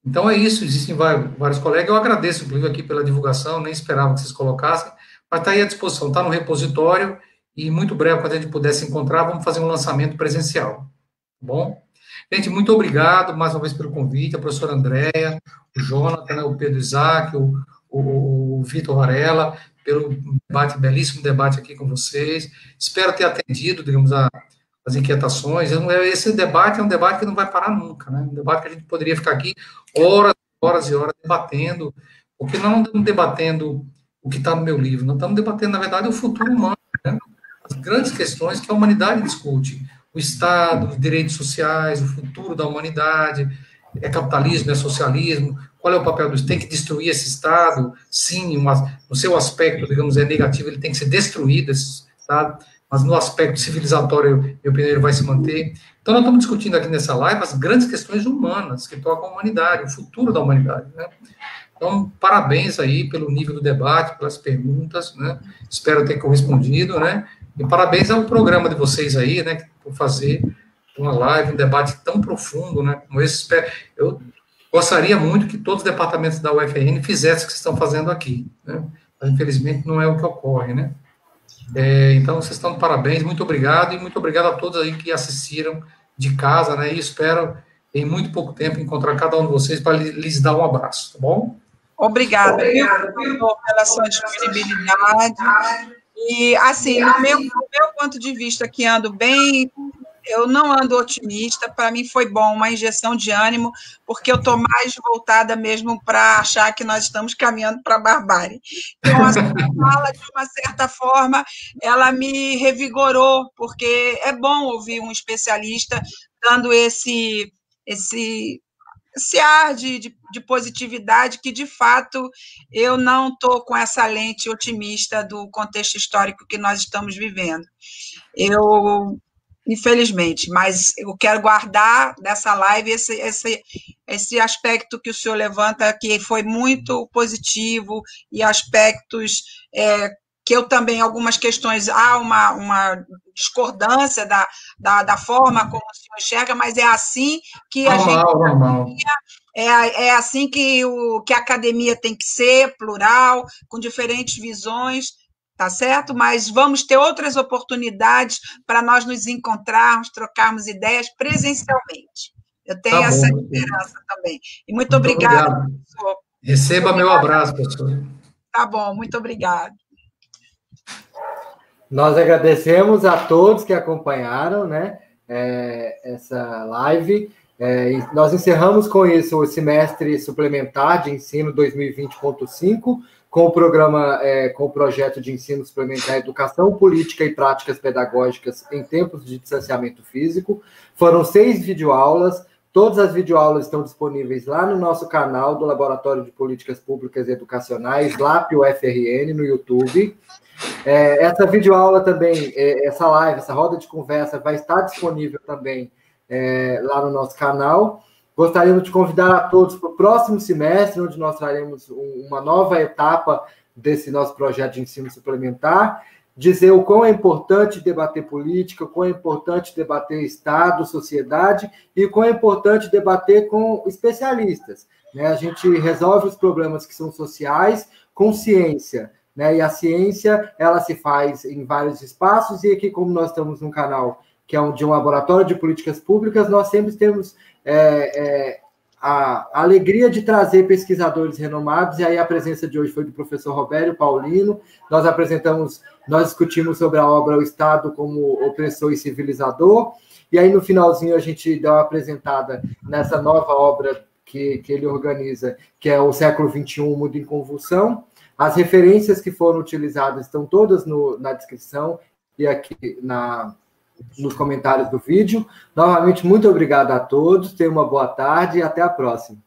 Então é isso, existem vários colegas, eu agradeço, inclusive, aqui pela divulgação, nem esperava que vocês colocassem, mas está aí à disposição, está no repositório, e muito breve, quando a gente puder se encontrar, vamos fazer um lançamento presencial, tá bom? Gente, muito obrigado, mais uma vez, pelo convite, a professora Andréia, o Jonathan, né, o Pedro Isaac, o Vitor Varela, pelo debate, belíssimo debate aqui com vocês. Espero ter atendido, digamos, as inquietações. Esse debate é um debate que não vai parar nunca, né? Um debate que a gente poderia ficar aqui horas e horas debatendo, porque nós não estamos debatendo o que está no meu livro, nós estamos debatendo, na verdade, o futuro humano, né? As grandes questões que a humanidade discute, o Estado, os direitos sociais, o futuro da humanidade, é capitalismo, é socialismo, qual é o papel do Estado? Tem que destruir esse Estado? Sim, no seu aspecto, digamos, é negativo, ele tem que ser destruído, esse Estado, mas no aspecto civilizatório, meu opinião, ele vai se manter. Então, nós estamos discutindo aqui nessa live as grandes questões humanas que tocam a humanidade, o futuro da humanidade, né? Então, parabéns aí pelo nível do debate, pelas perguntas, né? Espero ter correspondido, né? E parabéns ao programa de vocês aí, né, por fazer uma live, um debate tão profundo, né, como esse. Eu gostaria muito que todos os departamentos da UFRN fizessem o que vocês estão fazendo aqui, né? Mas, infelizmente, não é o que ocorre, né? Então, vocês estão de parabéns, muito obrigado, e muito obrigado a todos aí que assistiram de casa, né, e espero, em muito pouco tempo, encontrar cada um de vocês para lhes dar um abraço, tá bom? Obrigada, pela sua disponibilidade. E, assim, no meu ponto de vista, que ando bem, eu não ando otimista, para mim foi bom, uma injeção de ânimo, porque eu estou mais voltada mesmo para achar que nós estamos caminhando para a barbárie. Então, a sua fala, de uma certa forma, ela me revigorou, porque é bom ouvir um especialista dando esse ar de positividade, que, de fato, eu não estou com essa lente otimista do contexto histórico que nós estamos vivendo. Infelizmente, mas eu quero guardar dessa live esse aspecto que o senhor levanta, que foi muito positivo, e aspectos que eu também, algumas questões, há uma discordância da forma como o senhor enxerga, mas é assim que a gente... É assim que a academia tem que ser, plural, com diferentes visões, tá certo? Mas vamos ter outras oportunidades para nós nos encontrarmos, trocarmos ideias presencialmente. Eu tenho essa esperança também. E muito obrigada, professor. Receba meu abraço, professor. Tá bom, muito obrigada. Nós agradecemos a todos que acompanharam, né, essa live. Nós encerramos com isso o semestre suplementar de ensino 2020.5, com o programa, com o projeto de ensino suplementar Educação Política e Práticas Pedagógicas em Tempos de Distanciamento Físico. Foram 6 videoaulas, todas as videoaulas estão disponíveis lá no nosso canal do Laboratório de Políticas Públicas e Educacionais, LAP UFRN, no YouTube. Essa videoaula também, essa live, essa roda de conversa vai estar disponível também lá no nosso canal. Gostaríamos de convidar a todos para o próximo semestre, onde nós traremos uma nova etapa desse nosso projeto de ensino suplementar, dizer o quão é importante debater política, o quão é importante debater Estado, sociedade, e o quão é importante debater com especialistas, né? A gente resolve os problemas que são sociais com ciência, né? E a ciência, ela se faz em vários espaços, e aqui, como nós estamos num canal que é de um laboratório de políticas públicas, nós sempre temos a alegria de trazer pesquisadores renomados, e aí a presença de hoje foi do professor Robério Paulino. Nós discutimos sobre a obra O Estado como Opressor e Civilizador, e aí no finalzinho a gente deu uma apresentada nessa nova obra que ele organiza, que é O Século XXI, o Mundo em Convulsão. As referências que foram utilizadas estão todas na descrição e aqui nos comentários do vídeo. Novamente, muito obrigado a todos, tenham uma boa tarde e até a próxima.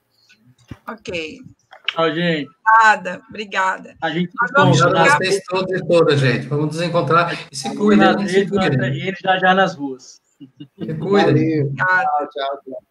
Ok. Tchau, gente. Obrigada. A gente vamos a vocês todos e todas, gente. Vamos nos encontrar e se cuidem. Já nas ruas. Se cuidem. Tchau, tchau.